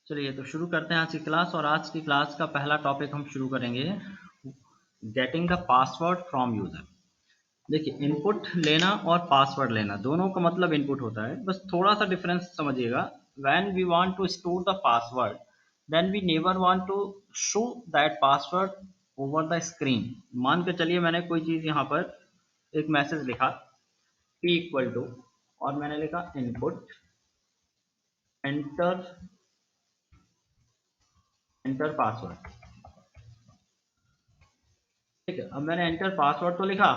चलिए तो शुरू करते हैं आज की क्लास। और आज की क्लास का पहला टॉपिक हम शुरू करेंगे getting the password from user. देखिए, इनपुट लेना और पासवर्ड लेना दोनों का मतलब इनपुट होता है, बस थोड़ा सा डिफरेंस समझिएगा। When we want to store the password then we never want to show that password over the screen. मान के चलिए मैंने कोई चीज़ यहाँ पर एक मैसेज लिखा p इक्वल टू, और मैंने लिखा इनपुट एंटर एंटर पासवर्ड। ठीक है, अब मैंने एंटर पासवर्ड तो लिखा,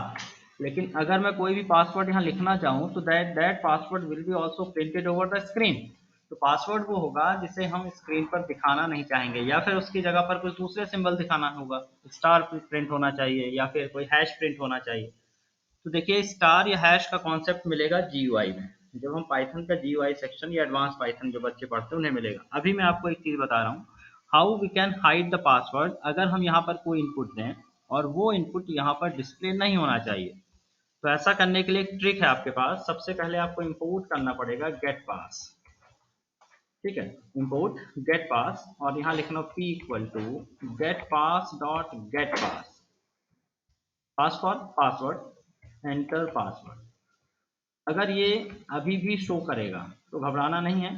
लेकिन अगर मैं कोई भी पासवर्ड यहाँ लिखना चाहूँ तो that password will be also printed over the screen. तो पासवर्ड वो होगा जिसे हम स्क्रीन पर दिखाना नहीं चाहेंगे, या फिर उसकी जगह पर कुछ दूसरे सिंबल दिखाना होगा। स्टार प्रिंट होना चाहिए या फिर कोई हैश प्रिंट होना चाहिए। तो देखिए, स्टार या हैश का कॉन्सेप्ट मिलेगा जीयूआई में, जब हम पाइथन का जीयूआई सेक्शन या एडवांस पाइथन जो बच्चे पढ़ते हैं उन्हें मिलेगा। अभी मैं आपको एक चीज़ बता रहा हूँ, how we can hide the password. अगर हम यहाँ पर कोई इनपुट दें और वो इनपुट यहाँ पर डिस्प्ले नहीं होना चाहिए, तो ऐसा करने के लिए एक ट्रिक है आपके पास। सबसे पहले आपको इंपोर्ट करना पड़ेगा गेट पास। ठीक है, इंपोर्ट गेट पास, और यहाँ लिखना p equal to get pass dot gate pass, pass for password, enter password. अगर ये अभी भी शो करेगा तो घबराना नहीं है,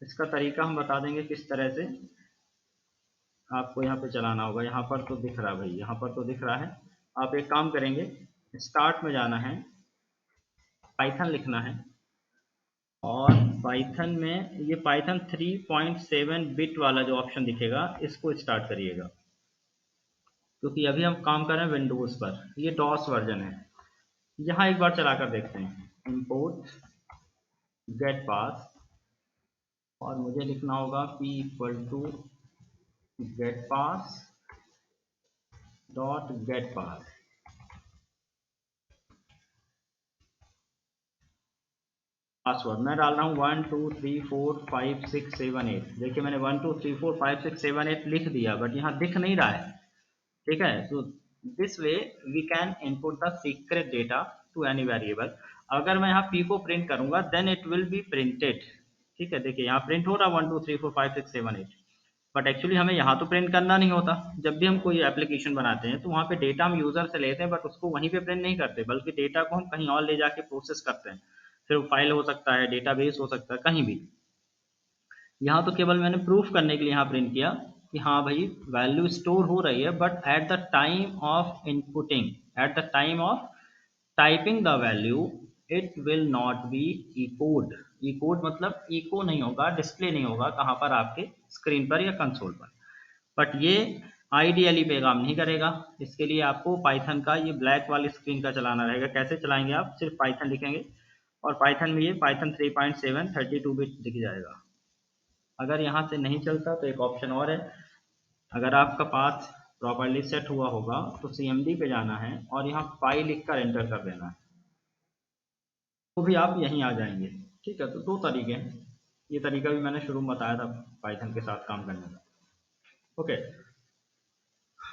इसका तरीका हम बता देंगे किस तरह से आपको यहाँ पे चलाना होगा। यहाँ पर तो दिख रहा है भाई, यहाँ पर तो दिख रहा है। आप एक काम करेंगे, स्टार्ट में जाना है, पाइथन लिखना है, और पाइथन में ये पाइथन 3.7 बिट वाला जो ऑप्शन दिखेगा इसको स्टार्ट करिएगा, क्योंकि अभी हम काम कर रहे हैं विंडोज़ पर, ये डॉस वर्जन है। यहाँ एक बार चला कर देखते हैं, इंपोर्ट गेट पास, और मुझे लिखना होगा p equal to get pass dot gate pass. Password मैं डाल रहा हूँ 1 2 3 4 5 6 7 8। देखिए, मैंने 1 2 3 4 5 6 7 8 लिख दिया, बट यहाँ दिख नहीं रहा है। ठीक है, तो this way we can input the secret data to any variable. अगर मैं यहाँ p को प्रिंट करूंगा then it will be printed. ठीक है, देखिए यहाँ प्रिंट हो रहा है 1 2 3 4 5 6 7 8, बट एक्चुअली हमें यहाँ तो प्रिंट करना नहीं होता। जब भी हम कोई एप्लीकेशन बनाते हैं तो वहाँ पे डेटा हम यूजर से लेते हैं, बट उसको वहीं पे प्रिंट नहीं करते, बल्कि डेटा को हम कहीं और ले जाके प्रोसेस करते हैं। फिर वो फाइल हो सकता है, डेटाबेस हो सकता है, कहीं भी। यहाँ तो केवल मैंने प्रूफ करने के लिए यहाँ प्रिंट किया कि हाँ भाई वैल्यू स्टोर हो रही है, but at the time of inputting, at the time of typing the value, it will not be echoed. Echoed मतलब इको नहीं होगा, डिस्प्ले नहीं होगा कहाँ पर, आपके स्क्रीन पर या कंसोल पर। बट ये आइडियली पे काम नहीं करेगा। इसके लिए आपको पाइथन का ये ब्लैक वाली स्क्रीन का चलाना रहेगा। कैसे चलाएंगे आप, सिर्फ पाइथन लिखेंगे, और पाइथन में ये पाइथन 3.7 32 बिट दिख जाएगा। अगर यहाँ से नहीं चलता तो एक ऑप्शन और है, अगर आपका पाथ प्रॉपर्ली सेट हुआ होगा तो CMD पे जाना है और यहाँ फाइल लिख कर एंटर कर देना है, तो भी आप यहीं आ जाएंगे। ठीक है, तो दो तरीके हैं, ये तरीका भी मैंने शुरू में बताया था पाइथन के साथ काम करने का। ओके,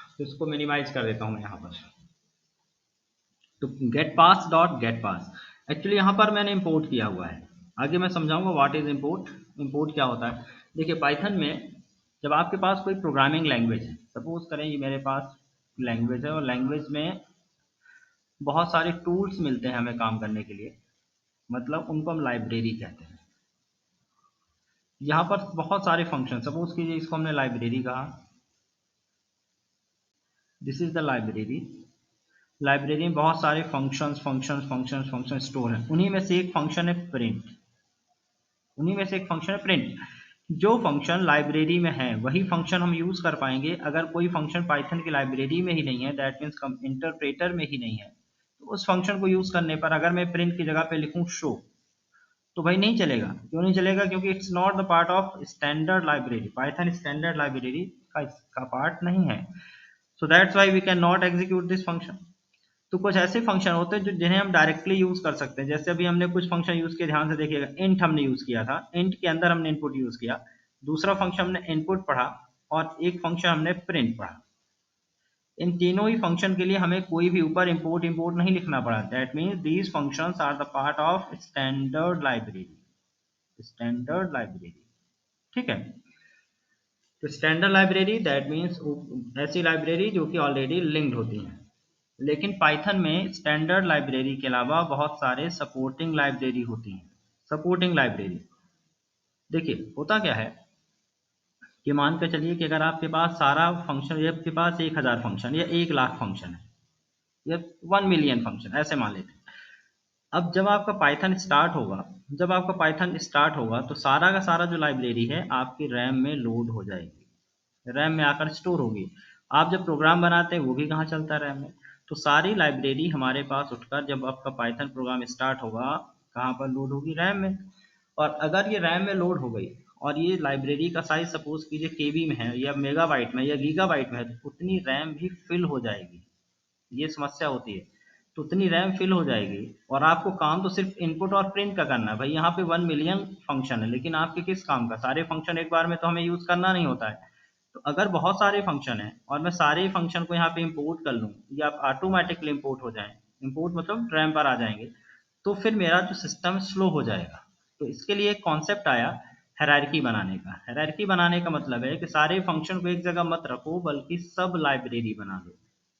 तो इसको मिनिमाइज कर देता हूँ मैं यहाँ पर। तो गेट पास डॉट गेट पास, एक्चुअली यहाँ पर मैंने इंपोर्ट किया हुआ है। आगे मैं समझाऊंगा व्हाट इज इंपोर्ट, इंपोर्ट क्या होता है। देखिए, पाइथन में जब आपके पास कोई प्रोग्रामिंग लैंग्वेज है, सपोज करें ये मेरे पास लैंग्वेज है, और लैंग्वेज में बहुत सारे टूल्स मिलते हैं हमें काम करने के लिए, मतलब उनको हम लाइब्रेरी कहते हैं। यहाँ पर बहुत सारे फंक्शन, सपोज कीजिए इसको हमने लाइब्रेरी कहा, this is the library. Library में बहुत सारे फंक्शन स्टोर हैं, उन्हीं में से एक फंक्शन है प्रिंट, उन्हीं में से एक फंक्शन है प्रिंट। जो फंक्शन लाइब्रेरी में है वही फंक्शन हम यूज कर पाएंगे। अगर कोई फंक्शन पाइथन की लाइब्रेरी में ही नहीं है, दैट मीन्स इंटरप्रेटर में ही नहीं है, तो उस फंक्शन को यूज करने पर अगर मैं प्रिंट की जगह पे लिखूं शो, तो भाई नहीं चलेगा। क्यों नहीं चलेगा, क्योंकि it's not the part of standard library, Python standard library का इसका पार्ट नहीं है। So that's why we can not execute this function. तो कुछ ऐसे फंक्शन होते हैं जो जिन्हें हम डायरेक्टली यूज कर सकते हैं। जैसे अभी हमने कुछ फंक्शन यूज किए, ध्यान से देखिएगा, इंट हमने यूज किया था, इंट के अंदर हमने इनपुट यूज किया, दूसरा फंक्शन हमने इनपुट पढ़ा, और एक फंक्शन हमने प्रिंट पढ़ा। इन तीनों ही फंक्शन के लिए हमें कोई भी ऊपर इंपोर्ट नहीं लिखना पड़ा। That means these functions are the part of standard library, standard library. ठीक है, तो स्टैंडर्ड लाइब्रेरी दैट मीन्स ऐसी लाइब्रेरी जो कि ऑलरेडी लिंक्ड होती हैं। लेकिन पाइथन में स्टैंडर्ड लाइब्रेरी के अलावा बहुत सारे सपोर्टिंग लाइब्रेरी होती हैं। सपोर्टिंग लाइब्रेरी देखिए होता क्या है कि मान कर चलिए कि अगर आपके पास सारा फंक्शन, ये आपके पास 1000 फंक्शन या 1,00,000 फंक्शन है या 1 मिलियन फंक्शन ऐसे मान लेते हैं। अब जब आपका पाइथन स्टार्ट होगा, तो सारा का सारा जो लाइब्रेरी है आपकी रैम में लोड हो जाएगी, रैम में आकर स्टोर होगी। आप जब प्रोग्राम बनाते हैं वो भी कहाँ चलता है, रैम में। तो सारी लाइब्रेरी हमारे पास उठकर जब आपका पाइथन प्रोग्राम स्टार्ट होगा कहाँ पर लोड होगी, रैम में। और अगर ये रैम में लोड हो गई और ये लाइब्रेरी का साइज सपोज कीजिए केबी में है या मेगाबाइट में या गीगाबाइट में है, तो उतनी रैम भी फिल हो जाएगी। ये समस्या होती है, तो उतनी रैम फिल हो जाएगी और आपको काम तो सिर्फ इनपुट और प्रिंट का करना है। भाई यहाँ पे 1 मिलियन फंक्शन है, लेकिन आपके किस काम का, सारे फंक्शन एक बार में तो हमें यूज करना नहीं होता है। तो अगर बहुत सारे फंक्शन हैं और मैं सारे फंक्शन को यहाँ पे इंपोर्ट कर लूँ या ऑटोमेटिकली इंपोर्ट हो जाएं, इंपोर्ट मतलब रैम पर आ जाएंगे, तो फिर मेरा जो सिस्टम स्लो हो जाएगा। तो इसके लिए एक कॉन्सेप्ट आया हायरार्की बनाने का। हायरार्की बनाने का मतलब है कि सारे फंक्शन को एक जगह मत रखो, बल्कि सब लाइब्रेरी बना दो।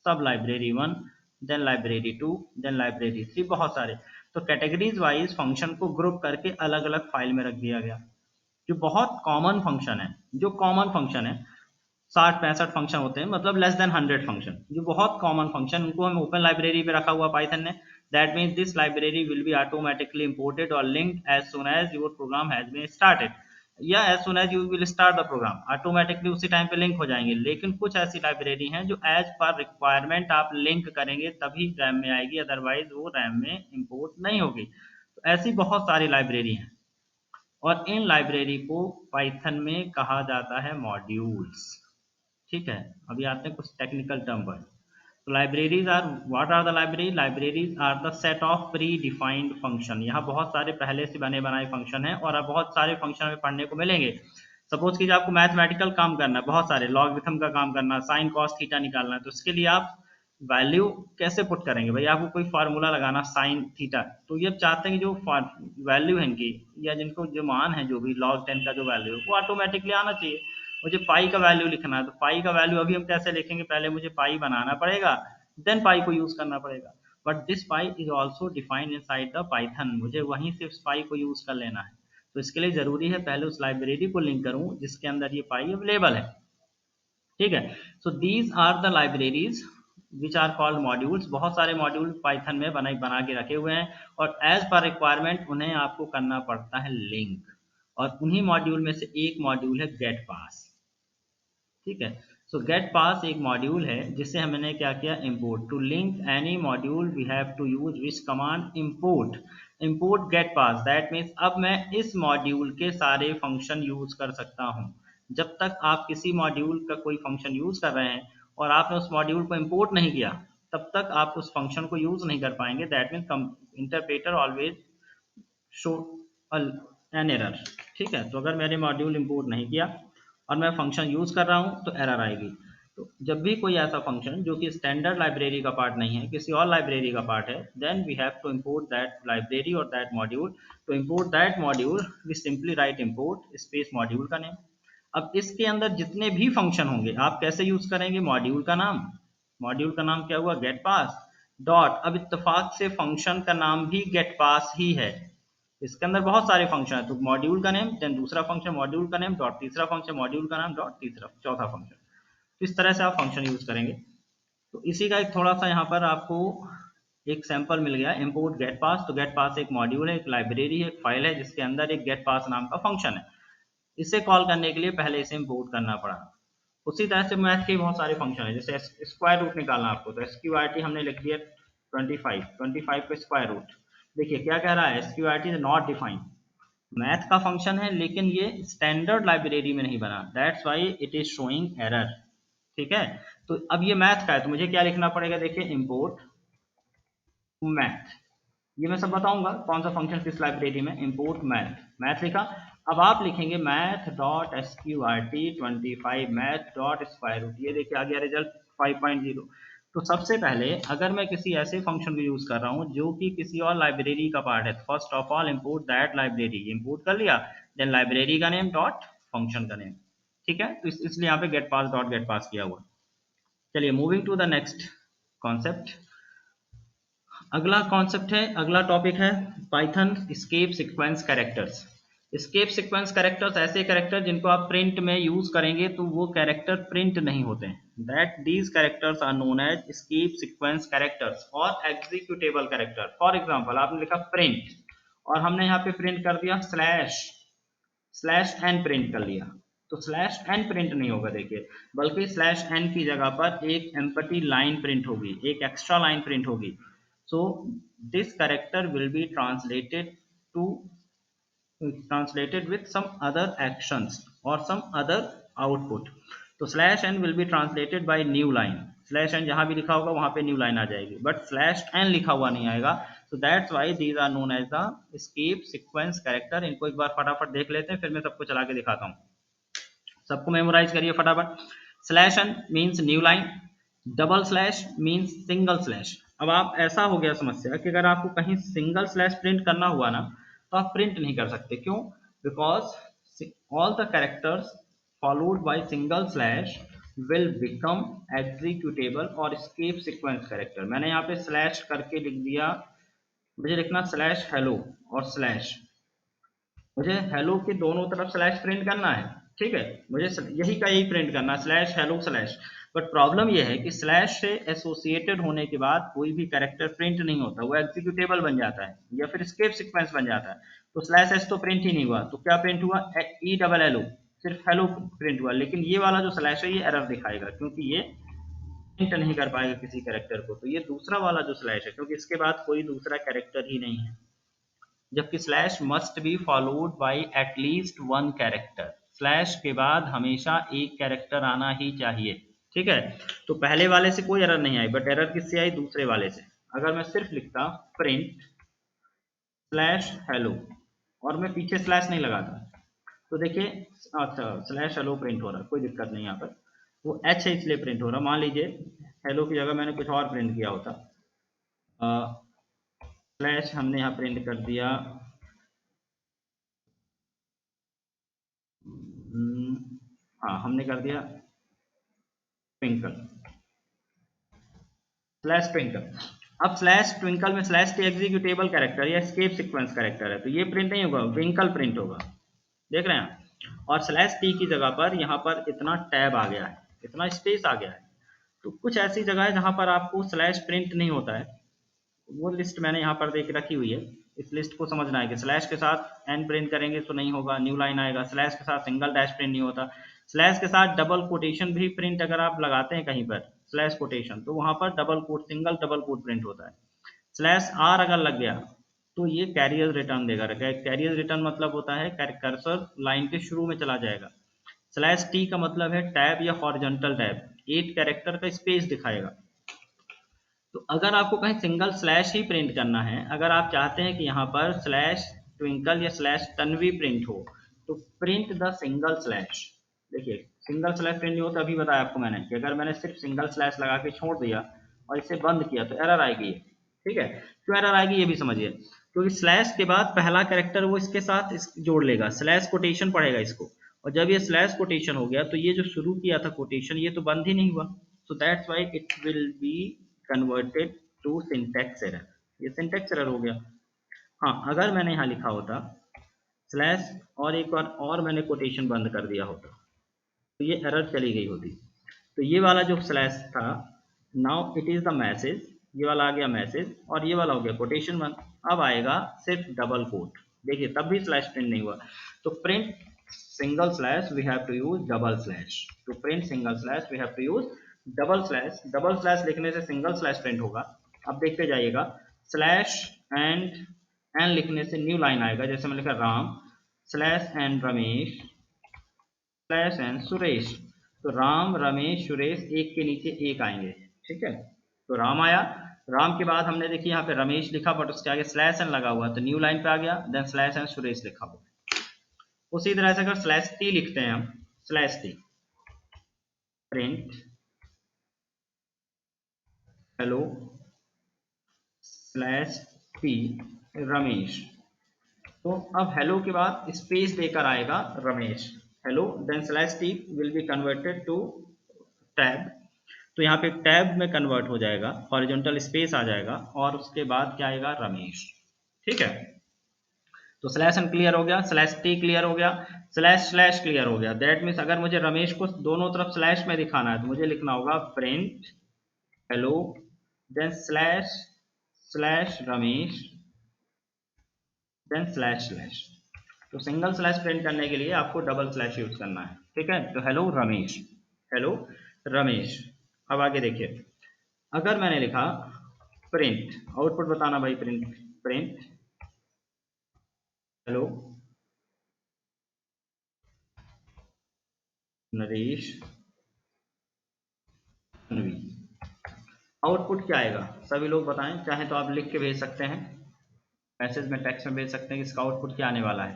Sub library 1, then library 2, then library 3, बहुत सारे। तो कैटेगरीज वाइज फंक्शन को ग्रुप करके अलग अलग फाइल में रख दिया गया। जो बहुत कॉमन फंक्शन है, जो कॉमन फंक्शन है 60-65 फंक्शन होते हैं, मतलब लेस देन 100 फंक्शन, जो बहुत कॉमन फंक्शन, उनको हम ओपन लाइब्रेरी पे रखा हुआ पाइथन ने। That means this library will be automatically imported और linked as soon as your program has been started, या as soon as you will start the program, automatically उसी time पे लिंक हो जाएंगे। लेकिन कुछ ऐसी लाइब्रेरी हैं जो एज पर रिक्वायरमेंट आप लिंक करेंगे तभी रैम में आएगी, अदरवाइज वो रैम में इंपोर्ट नहीं होगी। तो ऐसी बहुत सारी लाइब्रेरी हैं और इन लाइब्रेरी को पाइथन में कहा जाता है मॉड्यूल्स। ठीक है, अभी आते हैं कुछ टेक्निकल टर्म पर। तो libraries are, what are the library, libraries are the set of predefined function. यहाँ बहुत सारे पहले से बने बनाए फंक्शन हैं और अब बहुत सारे फंक्शन हमें पढ़ने को मिलेंगे। सपोज कीजिए आपको मैथमेटिकल काम करना है, बहुत सारे लॉगरिथम का काम करना है, साइन कॉस थीटा निकालना है, तो उसके लिए आप वैल्यू कैसे पुट करेंगे। भाई आपको कोई फार्मूला लगाना साइन थीटा, तो ये चाहते हैं कि जो वैल्यू है इनकी या जिनको जो मान है, जो भी log 10 का जो वैल्यू है वो ऑटोमेटिकली आना चाहिए। मुझे पाई का वैल्यू लिखना है, तो पाई का वैल्यू अभी हम कैसे लिखेंगे, पहले मुझे पाई बनाना पड़ेगा, देन पाई को यूज करना पड़ेगा। But this pi is also defined inside the Python, मुझे वहीं से उस पाई को यूज कर लेना है। तो इसके लिए जरूरी है पहले उस लाइब्रेरी को लिंक करूं जिसके अंदर ये पाई अवेलेबल है। ठीक है, so these are the libraries which are called modules. बहुत सारे मॉड्यूल पाइथन में बना के रखे हुए हैं और एज पर रिक्वायरमेंट उन्हें आपको करना पड़ता है लिंक। और उन्हीं मॉड्यूल में से एक मॉड्यूल है गेट पास। ठीक है, सो गेट पास एक मॉड्यूल है जिसे हमने क्या किया, import. To link any module we have to use which command, import. Import get pass, that means अब मैं इस मॉड्यूल के सारे फंक्शन यूज कर सकता हूँ। जब तक आप किसी मॉड्यूल का कोई फंक्शन यूज कर रहे हैं और आपने उस मॉड्यूल को इंपोर्ट नहीं किया, तब तक आप उस फंक्शन को यूज नहीं कर पाएंगे। That means interpreter always show an error. ठीक है, तो अगर मैंने मॉड्यूल इंपोर्ट नहीं किया और मैं फंक्शन यूज कर रहा हूँ तो एरर आएगी। तो जब भी कोई ऐसा फंक्शन जो कि स्टैंडर्ड लाइब्रेरी का पार्ट नहीं है, किसी और लाइब्रेरी का पार्ट है, then we have to import that library और that module. To import that module we simply write import space module का नेम। अब इसके अंदर जितने भी फंक्शन होंगे आप कैसे यूज करेंगे, मॉड्यूल का नाम। मॉड्यूल का नाम क्या हुआ, गेट पास डॉट। अब इत्तेफाक से फंक्शन का नाम भी गेट पास ही है। इसके अंदर बहुत सारे फंक्शन है, तो मॉड्यूल का नेम, देन दूसरा फंक्शन मॉड्यूल का नेम डॉट, तीसरा फंक्शन मॉड्यूल का नाम डॉट, तीसरा चौथा फंक्शन। तो इस तरह से आप फंक्शन यूज करेंगे। तो इसी का एक थोड़ा सा यहाँ पर आपको एक सैंपल मिल गया, इंपोर्ट गेट पास। तो गेट पास एक मॉड्यूल है, एक लाइब्रेरी है, एक फाइल है जिसके अंदर एक गेट पास नाम का फंक्शन है। इसे कॉल करने के लिए पहले इसे इंपोर्ट करना पड़ा। उसी तरह से मैथ के बहुत सारे फंक्शन है, जैसे स्क्वायर रूट निकालना आपको, तो SQRT हमने लिख दिया 25 का स्क्वायर रूट। देखिए क्या कह रहा है, SQRT is not defined. Math का फंक्शन है लेकिन ये स्टैंडर्ड लाइब्रेरी में नहीं बना, that's why it is showing error. ठीक है, तो अब ये मैथ का है तो मुझे क्या लिखना पड़ेगा, देखिए इंपोर्ट मैथ। ये मैं सब बताऊंगा कौन सा फंक्शन किस लाइब्रेरी में, इंपोर्ट मैथ। मैथ लिखा, अब आप लिखेंगे math dot SQRT 25 math dot square root. ये देखिए आ गया रिजल्ट 5.0। तो सबसे पहले अगर मैं किसी ऐसे फंक्शन को यूज कर रहा हूँ जो कि किसी और लाइब्रेरी का पार्ट है, first of all import that library, import कर लिया, देन लाइब्रेरी का नेम डॉट फंक्शन का नेम, ठीक है। तो इसलिए यहाँ पे गेट पास डॉट गेट पास किया हुआ। चलिए moving to the next concept. अगला कॉन्सेप्ट है, अगला टॉपिक है Python escape sequence characters. Escape sequence characters ऐसे कैरेक्टर जिनको आप प्रिंट में यूज करेंगे तो वो कैरेक्टर प्रिंट नहीं होते हैं, that these characters are known as escape sequence characters और एग्जीक्यूटेबल कैरेक्टर। फॉर एग्जांपल आपने लिखा प्रिंट और हमने यहाँ पे प्रिंट कर दिया स्लैश एन प्रिंट कर लिया, तो स्लैश एन प्रिंट नहीं होगा देखिए, बल्कि स्लैश एन की जगह पर एक एम्पटी लाइन प्रिंट होगी, एक एक्स्ट्रा लाइन प्रिंट होगी। So this character will be translated with some other actions or some other output. तो slash n will be translated by new line, slash n जहां भी लिखा होगा वहां पे न्यू लाइन आ जाएगी, बट स्लैश एन लिखा हुआ नहीं आएगा। so that's why these are known as the escape sequence character। इनको एक बार फटाफट देख लेते हैं, फिर मैं सबको चला के दिखाता हूँ। सबको मेमोराइज करिए फटाफट। Slash n means new line, double slash means single slash. अब आप ऐसा हो गया समस्या कि अगर आपको कहीं सिंगल स्लैश प्रिंट करना हुआ ना तो आप प्रिंट नहीं कर सकते, क्यों? Because all the characters followed by single slash will become executable और एस्केप सीक्वेंस कैरेक्टर। मैंने यहाँ पे स्लैश करके लिख दिया, मुझे लिखना स्लैश हेलो और स्लैश, मुझे हेलो के दोनों तरफ स्लैश प्रिंट करना है, ठीक है, मुझे यही का यही प्रिंट करना slash hello slash. But problem यह है कि स्लैश से एसोसिएटेड होने के बाद कोई भी कैरेक्टर प्रिंट नहीं होता, वो एग्जीक्यूटेबल बन जाता है या फिर एस्केप सीक्वेंस बन जाता है। तो स्लैश एस तो प्रिंट ही नहीं हुआ, तो क्या प्रिंट हुआ? ई डबल एल ओ, सिर्फ हेलो प्रिंट हुआ। लेकिन ये वाला जो स्लैश है ये एरर दिखाएगा क्योंकि ये प्रिंट नहीं कर पाएगा किसी कैरेक्टर को। तो ये दूसरा वाला जो स्लैश है, क्योंकि इसके बाद कोई दूसरा कैरेक्टर ही नहीं है, जबकि slash must be followed by at least one character, slash के बाद हमेशा एक कैरेक्टर आना ही चाहिए, ठीक है। तो पहले वाले से कोई एरर नहीं आई, बट एरर किससे आई? दूसरे वाले से। अगर मैं सिर्फ लिखता प्रिंट स्लैश हेलो और मैं पीछे स्लैश नहीं लगाता, तो देखिए अच्छा स्लैश हेलो प्रिंट हो रहा है, कोई दिक्कत नहीं यहाँ पर, वो एच है इसलिए प्रिंट हो रहा। मान लीजिए हेलो की जगह मैंने कुछ और प्रिंट किया होता, स्लैश हमने यहाँ प्रिंट कर दिया हाँ हमने कर दिया ट्विंकल, स्लैश ट्विंकल। अब स्लैश ट्विंकल में स्लैश टी एग्जीक्यूटेबल कैरेक्टर या एस्केप सीक्वेंस कैरेक्टर है, तो ये प्रिंट नहीं होगा, ट्विंकल प्रिंट होगा, देख रहे हैं। और स्लैश टी की जगह पर यहाँ पर इतना टैब आ गया है, इतना स्पेस आ गया है। तो कुछ ऐसी जगह है जहाँ पर आपको स्लैश प्रिंट नहीं होता है, वो लिस्ट मैंने यहाँ पर देख रखी हुई है। इस लिस्ट को समझना है कि स्लैश के साथ एन प्रिंट करेंगे तो नहीं होगा, न्यू लाइन आएगा। स्लैश के साथ सिंगल डैश प्रिंट नहीं होता। स्लैश के साथ डबल कोटेशन भी प्रिंट अगर आप लगाते हैं कहीं पर स्लैश कोटेशन, तो वहां पर double quote single double quote print होता है। स्लैश आर अगर लग गया तो ये कैरियर रिटर्न देगा। कैरियर रिटर्न मतलब होता है कर्सर लाइन के शुरू में चला जाएगा। स्लैश टी का मतलब है टैब या हॉरिजॉन्टल टैब, 8 कैरेक्टर का स्पेस दिखाएगा। तो अगर आपको कहीं सिंगल स्लैश ही प्रिंट करना है, अगर आप चाहते हैं कि यहाँ पर स्लैश ट्विंकल या स्लैश तन्वी प्रिंट हो, तो प्रिंट द सिंगल स्लैश। देखिए सिंगल स्लैश प्रिंट नहीं होता, अभी बताया आपको मैंने कि अगर मैंने सिर्फ सिंगल स्लैश लगा के छोड़ दिया और इसे बंद किया तो एरर आएगी, ठीक है। क्यों एरर आएगी ये भी समझिए, क्योंकि स्लैश के बाद पहला कैरेक्टर वो इसके साथ जोड़ लेगा, स्लैश कोटेशन पढ़ेगा इसको, और जब ये स्लैश कोटेशन हो गया तो ये जो शुरू किया था कोटेशन ये तो बंद ही नहीं हुआ। So that's why it will be converted to syntax error, ये सिंटेक्स एरर हो गया। हाँ अगर मैंने यहाँ लिखा होता स्लैश और एक बार और मैंने कोटेशन बंद कर दिया होता तो ये एरर चली गई होती। तो ये वाला जो स्लैश था, now it is the message, ये वाला आ गया मैसेज और ये वाला हो गया कोटेशन बंद। अब आएगा सिर्फ डबल कोट, देखिए तब भी स्लैश प्रिंट नहीं हुआ। तो print single slash we have to use double slash, to print single slash we have to use double slash. Double slash लिखने से सिंगल स्लैश प्रिंट होगा। अब देखते जाइएगा, स्लैश एंड एन लिखने से न्यू लाइन आएगा, जैसे मैं लिखा Ram slash and Ramesh slash and Suresh, तो राम रमेश सुरेश एक के नीचे एक आएंगे, ठीक है। तो राम आया, राम के बाद हमने देखिए यहाँ पे रमेश लिखा बट उसके आगे स्लैश एन लगा हुआ, तो न्यू लाइन पे आ गया, देन स्लैश एंड सुरेश लिखा हुआ। उसी तरह से अगर स्लैश टी लिखते हैं हम, slash t print hello slash t Ramesh. तो अब हेलो के बाद स्पेस देकर आएगा Ramesh, hello then slash t will be converted to tab, तो यहाँ पे टैब में कन्वर्ट हो जाएगा, हॉरिजॉन्टल स्पेस आ जाएगा और उसके बाद क्या आएगा रमेश। ठीक है, तो स्लैश एन क्लियर हो गया, स्लैश टी क्लियर हो गया, स्लैश स्लैश क्लियर हो गया। दैट मीन्स अगर मुझे रमेश को दोनों तरफ स्लैश में दिखाना है तो मुझे लिखना होगा print hello then slash slash Ramesh then slash slash. तो सिंगल स्लैश प्रिंट करने के लिए आपको डबल स्लैश यूज करना है। ठीक है, तो हेलो रमेश, हेलो रमेश। अब आगे देखिए, अगर मैंने लिखा प्रिंट, आउटपुट बताना भाई, print print hello Naresh Tanvi, output क्या आएगा सभी लोग बताएं, चाहे तो आप लिख के भेज सकते हैं, मैसेज में टेक्स्ट में भेज सकते हैं कि इसका आउटपुट क्या आने वाला है,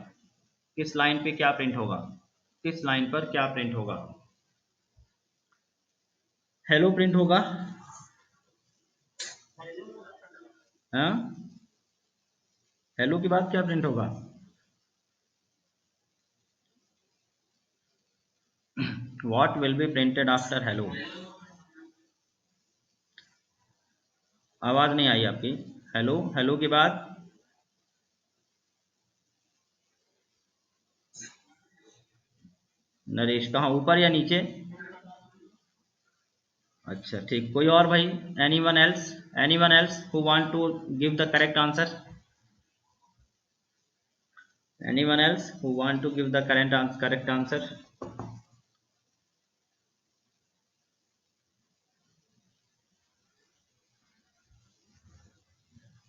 किस लाइन पे क्या प्रिंट होगा, किस लाइन पर क्या प्रिंट होगा। हेलो प्रिंट होगा, हाँ हेलो के बाद क्या प्रिंट होगा, what will be printed after hello. आवाज नहीं आई आपकी, हेलो हेलो के बाद नरेश, कहाँ ऊपर या नीचे, अच्छा ठीक, कोई और भाई, anyone else who want to give the correct answer, anyone else who want to give the correct answer.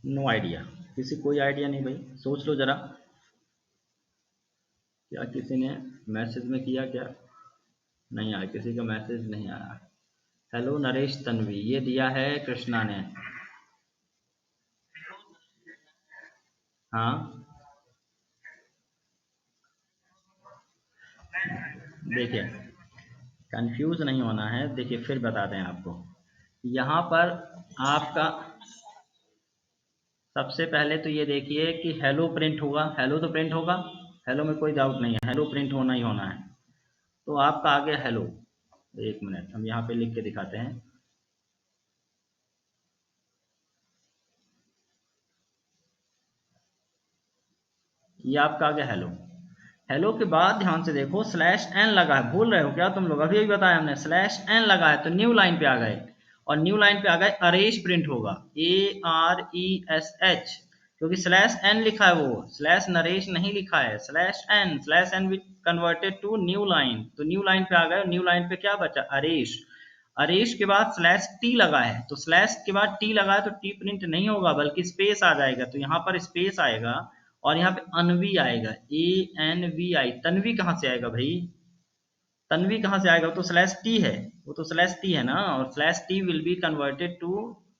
No idea, किसी कोई आइडिया नहीं भाई, सोच लो जरा, क्या किसी ने मैसेज में किया क्या, नहीं आया, किसी का मैसेज नहीं आया। हेलो नरेश तन्वी ये दिया है कृष्णा ने, हाँ देखिए, कंफ्यूज नहीं होना है, देखिए फिर बताते हैं आपको, यहाँ पर आपका सबसे पहले तो ये देखिए कि हेलो प्रिंट होगा, हेलो तो प्रिंट होगा, हेलो में कोई डाउट नहीं है, हेलो प्रिंट होना ही होना है। तो आपका आ गया हेलो, एक मिनट हम यहाँ पे लिख के दिखाते हैं, ये आपका आ गया हेलो। हेलो के बाद ध्यान से देखो स्लैश एन लगा है, भूल रहे हो क्या तुम लोग, अभी अभी बताया हमने स्लैश एन लगा है, तो न्यू लाइन पे आ गए, और न्यू लाइन पे आ गए अरेश प्रिंट होगा, ARESH, क्योंकि स्लैश एन लिखा है, वो स्लैश नरेश नहीं लिखा है, slash n which converted to new line, तो न्यू लाइन पे आ गए, न्यू लाइन पे क्या बचा अरेश, अरेश के बाद स्लैश टी लगा है, तो स्लैश के बाद टी लगा है तो टी प्रिंट नहीं होगा बल्कि स्पेस आ जाएगा, तो यहाँ पर स्पेस आएगा और यहाँ पे अनवी आएगा, ANVI, तन्वी कहाँ से आएगा भाई, तन्वी कहाँ से आएगा, वो तो स्लैश टी है, वो तो स्लैश टी है ना, और slash t will be converted to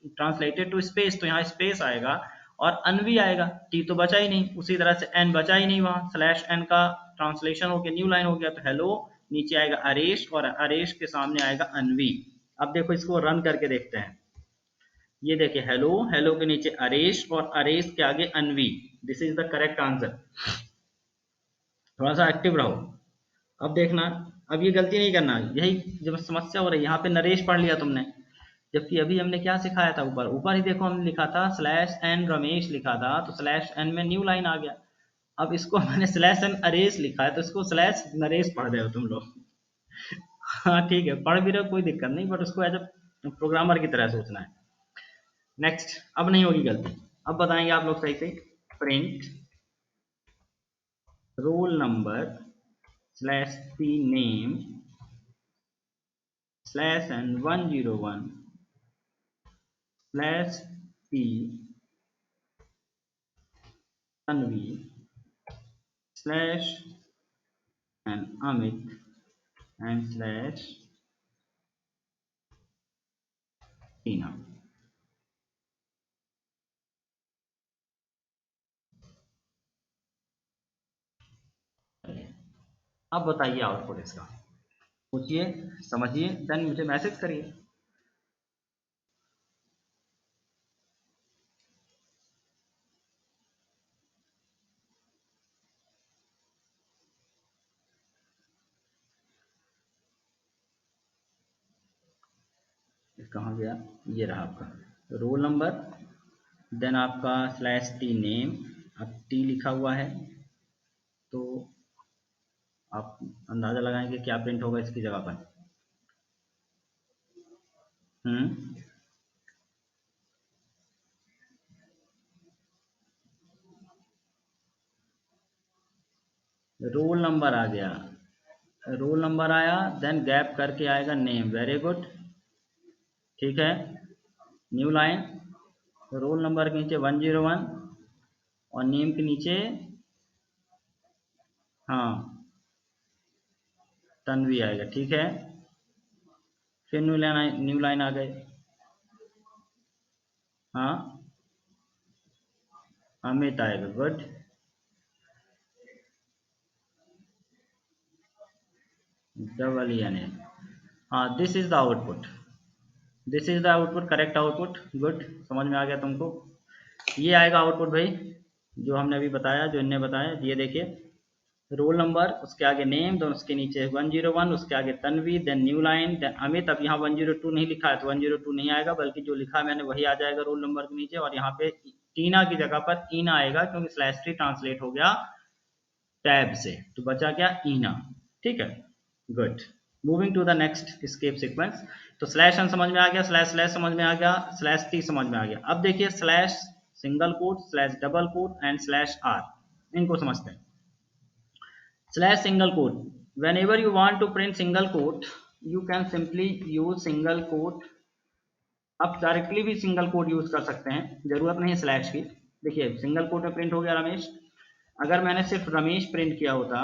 translated to space, तो यहाँ स्पेस आएगा और अनवी आएगा, टी तो बचा ही नहीं, उसी तरह से एन बचा ही नहीं, वहाँ स्लैश एन का ट्रांसलेशन हो गया न्यू लाइन हो गया, तो हेलो नीचे आएगा अरेश और अरेश के सामने आएगा अनवी। अब देखो इसको रन करके देखते हैं, ये देखिए हेलो, हेलो के नीचे अरेश और अरेश के आगे Anvi, this is the correct answer, थोड़ा सा एक्टिव रहो। अब देखना, अब ये गलती नहीं करना, यही जब समस्या हो रही है, यहाँ पे नरेश पढ़ लिया तुमने, जबकि अभी हमने क्या सिखाया था, ऊपर ऊपर ही देखो हमने लिखा था स्लैश एन रमेश लिखा था, तो स्लैश एन में न्यू लाइन आ गया, अब इसको मैंने स्लैश एन अरेश लिखा है तो इसको स्लैश नरेश पढ़ रहे हो तुम लोग। हाँ ठीक है, पढ़ भी रहे हो कोई दिक्कत नहीं, बट उसको एज अ प्रोग्रामर की तरह सोचना है। नेक्स्ट, अब नहीं होगी गलती, अब बताएंगे आप लोग सही से, print roll number slash C name slash N 101 slash T Tanvi slash N Amit and slash Tina. अब बताइए आउटपुट इसका, सोचिए समझिए देन मुझे मैसेज करिए। कहाँ गया, ये रहा आपका रोल नंबर, देन आपका स्लैश टी नेम, अब टी लिखा हुआ है तो आप अंदाज़ा लगाएंगे क्या प्रिंट होगा इसकी जगह पर। रोल नंबर आ गया, रोल नंबर आया, देन गैप करके आएगा नेम, वेरी गुड, ठीक है। न्यू लाइन, रोल नंबर के नीचे 101 और नेम के नीचे, हाँ, तन्वी आएगा, ठीक है। फिर न्यू लाइन आ गए, हाँ, अमित आएगा, गुड, डबल एन ए, हाँ, this is the output, this is the output, correct output, good, समझ में आ गया तुमको। ये आएगा आउटपुट भाई, जो हमने अभी बताया, जो इनने बताया, ये देखिए, रोल नंबर, उसके आगे नेम, देन उसके नीचे 101, उसके आगे Tanvi, then new line, then Amit. अब यहाँ 102 नहीं लिखा है तो 102 नहीं आएगा, बल्कि जो लिखा है मैंने वही आ जाएगा रोल नंबर के नीचे, और यहाँ पे टीना की जगह पर ईना आएगा, क्योंकि स्लैश टी ट्रांसलेट हो गया टैब से, तो बचा क्या, ईना, ठीक है, good. Moving to the next escape sequence, तो स्लैश एन समझ में आ गया, स्लैश स्लैश समझ में आ गया, स्लैश टी समझ में आ गया। अब देखिए slash single quote, slash double quote and slash r, इनको समझते हैं। Slash single quote. Whenever you want to print single quote, you can simply use single quote. आप डायरेक्टली भी सिंगल कोट यूज कर सकते हैं, जरूरत नहीं है स्लैश की। देखिए सिंगल कोट में प्रिंट हो गया रमेश, अगर मैंने सिर्फ रमेश प्रिंट किया होता,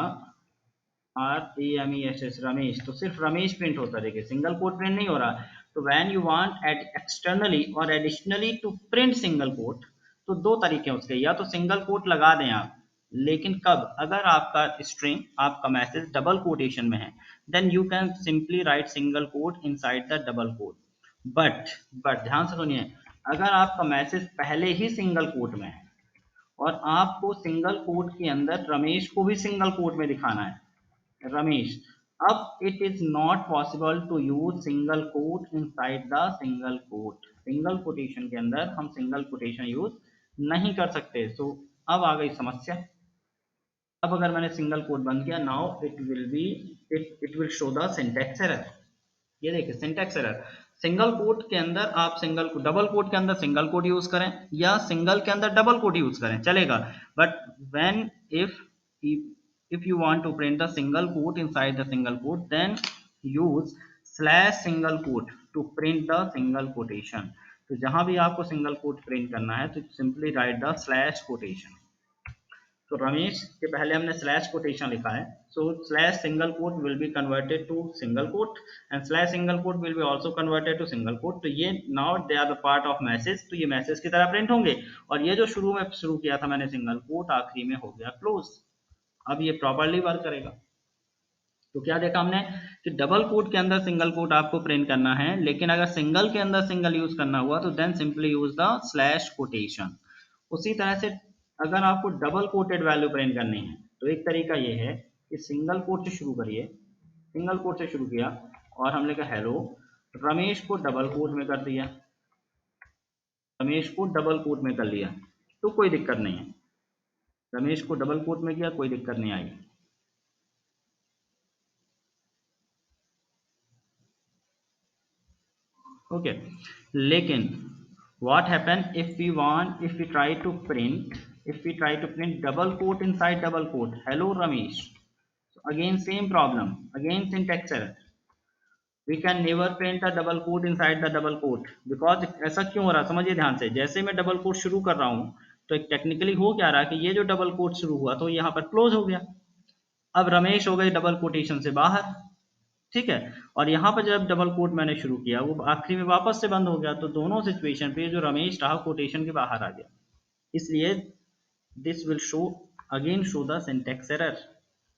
RAMESS रमेश, तो सिर्फ रमेश प्रिंट होता, देखिए सिंगल कोट प्रिंट नहीं हो रहा। तो व्हेन यू वांट एक्सटर्नली और additionally to print single quote, तो दो तरीके हैं उसके, या तो सिंगल कोट लगा दें आप, लेकिन कब, अगर आपका स्ट्रिंग, आपका मैसेज डबल कोटेशन में है, then you can simply write single quote inside the double quote. But ध्यान से सुनिए, अगर आपका मैसेज पहले ही सिंगल कोट में है और आपको सिंगल कोट के अंदर रमेश को भी सिंगल कोट में दिखाना है, रमेश, अब it is not possible to use single quote inside the single quote, single quotation के अंदर हम सिंगल कोटेशन यूज नहीं कर सकते। सो अब आ गई समस्या, अब अगर मैंने सिंगल कोट बंद किया, now it will B, it will show the syntax error. ये देखिए सिंटैक्स एरर, सिंगल कोट के अंदर आप सिंगल, डबल कोट के अंदर सिंगल कोट यूज करें या सिंगल के अंदर डबल कोट यूज करें चलेगा, but when if you want to print the single quote inside the single quote, then use slash single quote to print the single quotation। तो जहां भी आपको सिंगल कोट प्रिंट करना है तो simply write the slash quotation. तो रमेश के पहले हमने स्लैश कोटेशन लिखा है, so slash single quote will be converted to single quote and slash single quote will be also converted to single quote. तो ये now they are the part of message, तो ये मैसेज की तरह print होंगे, और ये जो शुरू में शुरू किया था मैंने सिंगल कोट, आखिरी में हो गया क्लोज। अब ये प्रॉपरली वर्क करेगा। तो क्या देखा हमने कि डबल कोट के अंदर सिंगल कोट आपको प्रिंट करना है, लेकिन अगर सिंगल के अंदर सिंगल यूज करना हुआ तो then simply use the slash quotation. उसी तरह से अगर आपको डबल कोटेड वैल्यू प्रिंट करनी है तो एक तरीका ये है कि सिंगल कोट से शुरू करिए, सिंगल कोट से शुरू किया और हमने कहा हेलो, रमेश को डबल कोट में कर दिया, रमेश को डबल कोट में कर लिया, तो कोई दिक्कत नहीं है, रमेश को डबल कोट में किया, कोई दिक्कत नहीं आई। ओके, लेकिन what happen if we try to print double quote inside double quote, hello Ramesh, so again same problem, again syntax error, we can never print a double quote inside the double quote because ऐसा क्यों हो रहा है समझिए ध्यान से, जैसे मैं डबल कोट शुरू कर रहा हूँ तो एक टेक्निकली हो क्या रहा है कि ये जो डबल कोट शुरू हुआ तो यहाँ पर क्लोज हो गया, अब रमेश हो गए डबल कोटेशन से बाहर, ठीक है, और यहाँ पर जब डबल कोट मैंने शुरू किया वो आखिरी में वापस से बंद हो गया, तो दोनों सिचुएशन पे जो रमेश रहा कोटेशन के बाहर आ गया, इसलिए this will show, again show the syntax error,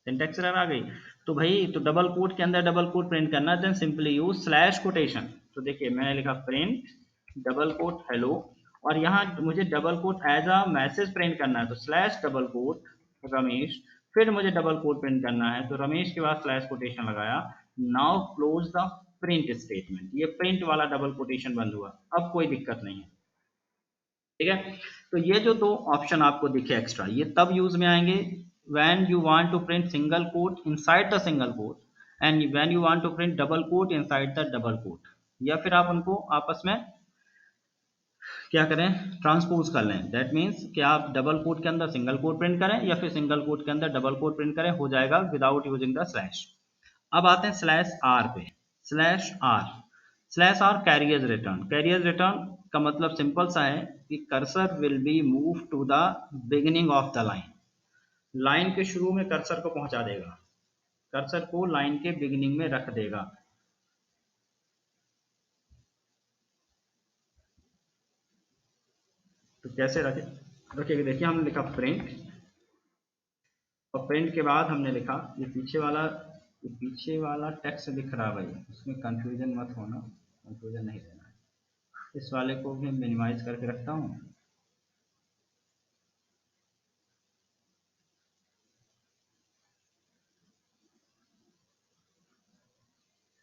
syntax error आ गई। तो भाई तो डबल कोट के अंदर डबल कोट प्रिंट करना then simply use slash quotation. तो देखिए मैंने लिखा प्रिंट डबल कोट हेलो, और यहाँ मुझे double quote as a message print करना है तो स्लैश डबल कोट रमेश, फिर मुझे डबल कोट प्रिंट करना है तो रमेश के बाद स्लैश कोटेशन लगाया, now close the print statement, ये प्रिंट वाला डबल कोटेशन बंद हुआ, अब कोई दिक्कत नहीं है। ठीक है, तो ये जो दो ऑप्शन आपको दिखे एक्स्ट्रा, ये तब यूज में आएंगे when you want to print single quote inside the single quote and when you want to print double quote inside the double quote, या फिर आप उनको आपस में क्या करें, ट्रांसपोज कर लें। दैट मीन्स कि आप डबल कोट के अंदर सिंगल कोट प्रिंट करें या फिर सिंगल कोट के अंदर डबल कोट प्रिंट करें, हो जाएगा विदाउट यूजिंग द स्लैश। अब आते हैं स्लैश आर पे। Slash r, slash r carriers return. Carriers return का मतलब सिंपल सा है कि cursor will be move to the beginning of the line, line के शुरू में कर्सर को पहुंचा देगा, कर्सर को लाइन के बिगिनिंग में रख देगा। तो कैसे रखेंगे, देखिए हमने लिखा प्रिंट, और प्रिंट के बाद हमने लिखा ये पीछे वाला टेक्स्ट दिख रहा है भाई, उसमें कंफ्यूजन मत होना, कंफ्यूजन नहीं देना है। इस वाले को भी मिनिमाइज करके रखता हूँ।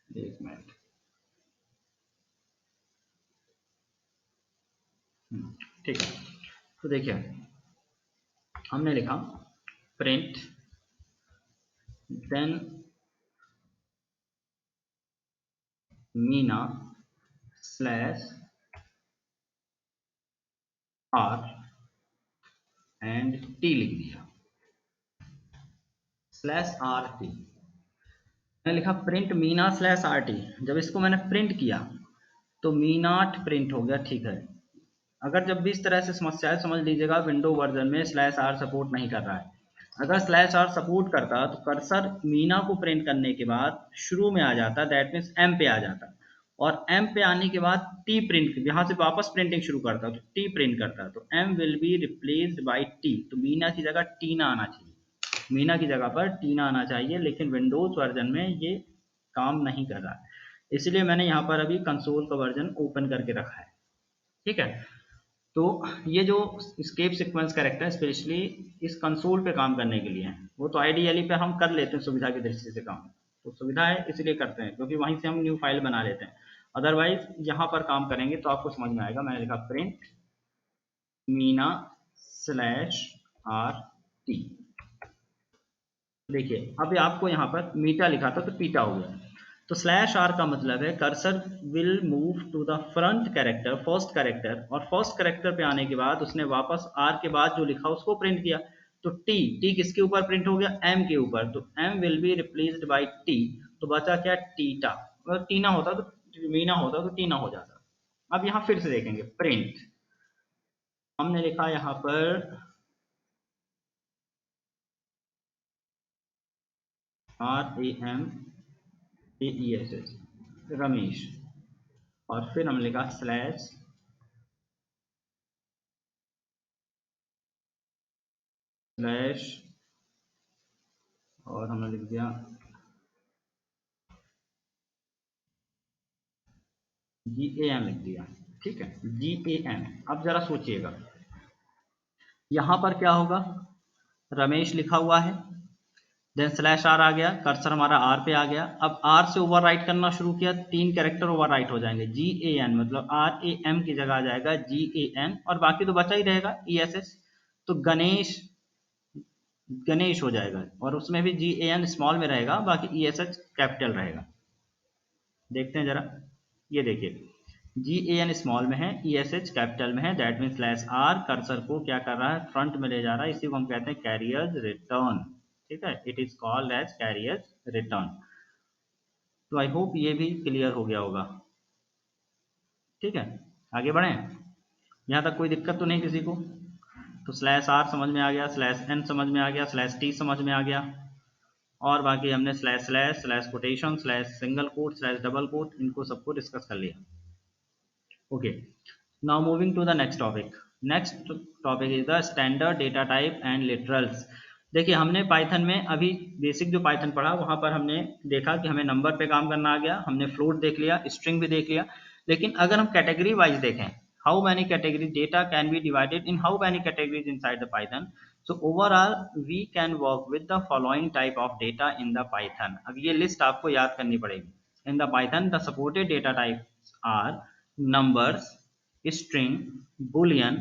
एक मिनट, ठीक है। तो देखिए हमने लिखा print, then Meena slash r and t लिख दिया, स्लैश आर टी। मैंने लिखा print Meena slash r t. जब इसको मैंने प्रिंट किया तो मीनाट प्रिंट हो गया, ठीक है। अगर जब भी इस तरह से समस्या है, समझ लीजिएगा विंडो वर्जन में स्लैश आर सपोर्ट नहीं कर रहा है। अगर स्लैश आर सपोर्ट करता तो कर्सर मीना को प्रिंट करने के बाद शुरू में आ जाता, दैट मीन्स एम पे आ जाता, और एम पे आने के बाद टी प्रिंट, यहाँ से वापस प्रिंटिंग शुरू करता तो टी प्रिंट करता, तो m will be replaced by t, तो मीना की जगह टीना आना चाहिए, मीना की जगह पर टीना आना चाहिए, लेकिन विंडोज वर्जन में ये काम नहीं कर रहा है, इसलिए मैंने यहाँ पर अभी कंसोल का वर्जन ओपन करके रखा है। ठीक है, तो ये जो स्केप सीक्वेंस कैरेक्टर स्पेशली इस कंसोल पे काम करने के लिए है, वो तो आइडियली पे हम कर लेते हैं सुविधा की दृष्टि से काम, तो सुविधा है इसलिए करते हैं क्योंकि वहीं से हम न्यू फाइल बना लेते हैं। अदरवाइज यहाँ पर काम करेंगे तो आपको समझ में आएगा। मैंने लिखा print Meena slash r T. देखिए अभी आपको यहाँ पर मीटा लिखा था तो पीटा हो गया, तो स्लैश आर का मतलब है cursor will move to the front character, first character, और फर्स्ट कैरेक्टर पे आने के बाद उसने वापस आर के बाद जो लिखा उसको प्रिंट किया, तो टी, टी किसके ऊपर प्रिंट हो गया, एम के ऊपर, तो m will be replaced by t, तो बचा क्या, टीटा। अगर टीना होता तो मीना होता तो टीना हो जाता। अब यहाँ फिर से देखेंगे प्रिंट, हमने लिखा यहाँ पर RAMESS रमेश, और फिर हमने लिखा स्लैश स्लैश, और हमने लिख दिया GAM लिख दिया। ठीक है, GAM। अब जरा सोचिएगा यहाँ पर क्या होगा, रमेश लिखा हुआ है, देन स्लैश आर आ गया, कर्सर हमारा आर पे आ गया, अब आर से ओवरराइट करना शुरू किया, तीन कैरेक्टर ओवरराइट हो जाएंगे, GAN मतलब RAM की जगह आ जाएगा GAN, और बाकी तो बचा ही रहेगा ESS, तो गणेश, गणेश हो जाएगा, और उसमें भी GAN स्मॉल में रहेगा, बाकी ESH कैपिटल रहेगा। देखते हैं जरा, ये देखिए GAN स्मॉल में है, ESH कैपिटल में है, that mean slash r cursor को क्या कर रहा है, फ्रंट में ले जा रहा है, इसी को हम कहते हैं कैरियर्स रिटर्न। ठीक है, it is called as carriers return. तो आई होप ये भी क्लियर हो गया होगा। ठीक है, आगे बढ़े, यहाँ तक कोई दिक्कत तो नहीं किसी को। तो स्लैश आर समझ में आ गया, स्लैश एन समझ में आ गया, स्लैश टी समझ में आ गया, और बाकी हमने slash slash slash quotation slash single quote slash double quote इनको सबको डिस्कस कर लिया। Okay, now moving to the next topic. Next topic is the standard data type and literals. देखिए हमने पाइथन में अभी बेसिक जो पाइथन पढ़ा वहाँ पर हमने देखा कि हमें नंबर पे काम करना आ गया, हमने फ्लोट देख लिया, स्ट्रिंग भी देख लिया, लेकिन अगर हम कैटेगरी वाइज देखें, how many category data can be divided in how many categories inside the Python, so overall we can work with the following type of data in the python। अब ये list आपको याद करनी पड़ेगी। in the Python, the supported data types are numbers, string, boolean,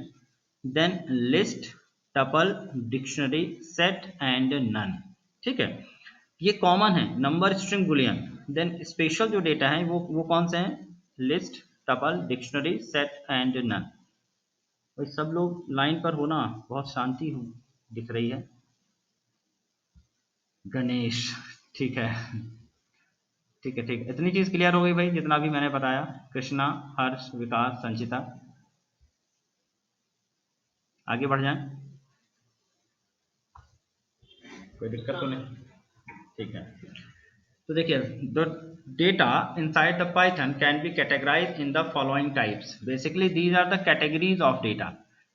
then list, tuple, dictionary, set and none. ठीक है, ये common है, number, string, Boolean. Then special जो डेटा है वो कौन से हैं? List, tuple, dictionary, set and none. भाई सब लोग लाइन पर हो ना, बहुत शांति हो दिख रही है। गणेश, ठीक है ठीक है ठीक है, इतनी चीज क्लियर हो गई भाई जितना भी मैंने बताया। कृष्णा, हर्ष, विकास, संचिता, आगे बढ़ जाएं, कोई दिक्कत तो नहीं? ठीक है, तो देखिए, the data inside the Python can be categorise in the following types. Basically these are the categories of data.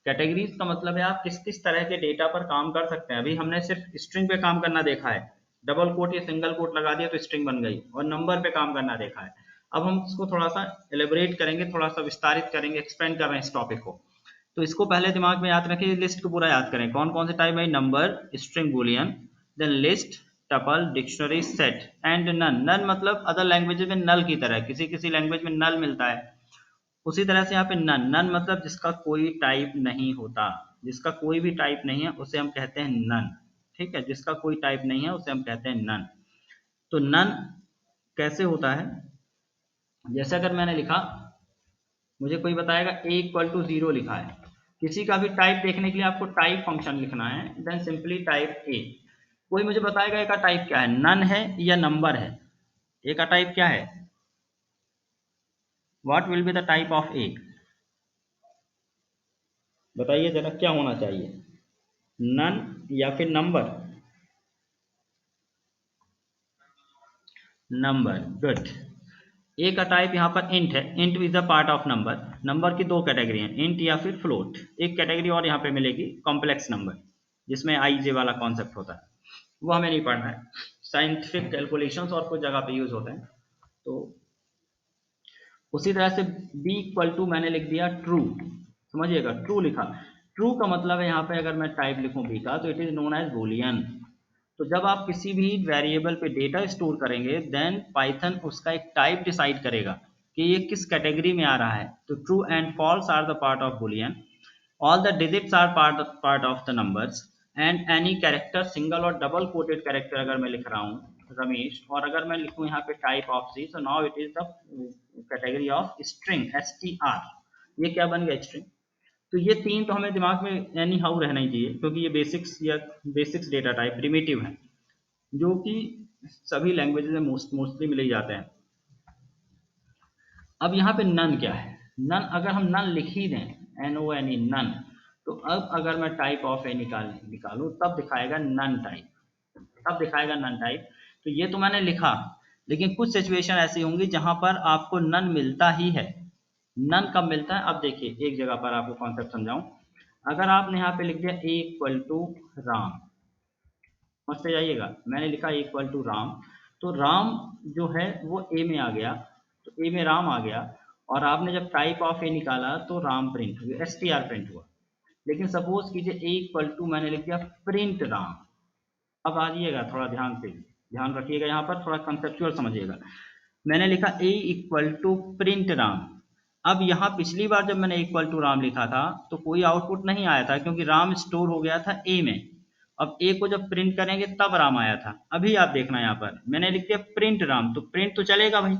Categories का मतलब है आप किस किस तरह के डेटा पर काम कर सकते हैं। अभी हमने सिर्फ स्ट्रिंग पे काम करना देखा है, डबल कोट या सिंगल कोट लगा दिया तो स्ट्रिंग बन गई, और नंबर पे काम करना देखा है। अब हम इसको थोड़ा सा एलेबोरेट करेंगे, थोड़ा सा विस्तारित करेंगे, एक्सपेंड कर रहे हैं इस टॉपिक को। तो इसको पहले दिमाग में याद रखिए, लिस्ट को पूरा याद करें, कौन कौन से टाइप है? Number, string, Boolean, then list, tuple, dictionary, set and none. None मतलब अदर लैंग्वेज में नल की तरह, किसी किसी लैंग्वेज में नल मिलता है, उसी तरह से यहाँ पे नन। नन मतलब जिसका कोई टाइप नहीं होता, जिसका कोई भी टाइप नहीं है उसे हम कहते हैं नन। ठीक है, जिसका कोई टाइप नहीं है उसे हम कहते हैं नन। तो नन कैसे होता है? जैसे अगर मैंने लिखा, मुझे कोई बताएगा a इक्वल टू 0 लिखा है, किसी का भी टाइप देखने के लिए आपको टाइप फंक्शन लिखना है, देन सिंपली टाइप a। कोई मुझे बताएगा a का टाइप क्या है, नन है या नंबर है? a का टाइप क्या है? What will be the type of a? बताइए जरा, क्या होना चाहिए, नन या फिर नंबर? Number, good. ए का टाइप यहाँ पर इंट है, int is a part of number. Number की दो कैटेगरी हैं, इंट या फिर फ्लोट। एक कैटेगरी और यहाँ पे मिलेगी, कॉम्प्लेक्स नंबर, जिसमें आई जे वाला कॉन्सेप्ट होता है, वो हमें नहीं पढ़ना है। साइंटिफिक कैलकुलेशंस और कुछ जगह पे यूज होते हैं। तो उसी तरह से b इक्वल टू मैंने लिख दिया ट्रू, समझिएगा, ट्रू लिखा। ट्रू का मतलब है यहाँ पे अगर मैं टाइप लिखूं b का, तो it is known as Boolean. तो जब आप किसी भी वेरिएबल पे डेटा स्टोर करेंगे, देन पाइथन उसका एक टाइप डिसाइड करेगा कि ये किस कैटेगरी में आ रहा है। तो true and false are the part of Boolean, all the digits are part of the numbers, and any character, single और डबल कोटेड कैरेक्टर अगर मैं लिख रहा हूँ रमेश, और अगर मैं लिखूँ यहाँ पे type of c, so now it is the category of string, str। ये क्या बन गया, स्ट्रिंग। तो ये तीन तो हमें दिमाग में एनी हाउ रहना ही चाहिए, क्योंकि ये बेसिक्स या बेसिक्स डेटा टाइप प्रिमिटिव है, जो कि सभी लैंग्वेज में मोस्टली मिल ही जाते हैं। अब यहाँ पे नन क्या है? नन अगर हम नन लिख ही दें, NONE, नन, तो अब अगर मैं टाइप ऑफ ए निकालूं तब दिखाएगा नन टाइप, तब दिखाएगा नन टाइप। तो ये तो मैंने लिखा, लेकिन कुछ सिचुएशन ऐसी होंगी जहां पर आपको नन मिलता ही है। नन कब मिलता है? अब देखिए, एक जगह पर आपको कॉन्सेप्ट समझाऊं। अगर आपने यहाँ पे लिख दिया a इक्वल टू राम, समझते जाइएगा, मैंने लिखा a इक्वल टू राम, तो राम जो है वो a में आ गया, तो a में राम आ गया, और आपने जब टाइप ऑफ a निकाला तो राम प्रिंट हुआ, str प्रिंट हुआ। लेकिन सपोज कीजिए a इक्वल टू मैंने लिख दिया प्रिंट राम। अब आ जाइएगा, थोड़ा ध्यान से ध्यान रखिएगा, यहाँ पर थोड़ा कंसेप्चुअल समझिएगा। मैंने लिखा a equal to print Ram. अब यहाँ पिछली बार जब मैंने इक्वल टू राम लिखा था तो कोई आउटपुट नहीं आया था, क्योंकि राम स्टोर हो गया था a में। अब a को जब प्रिंट करेंगे तब राम आया था। अभी आप देखना, यहाँ पर मैंने लिख दिया प्रिंट राम, तो प्रिंट तो चलेगा भाई,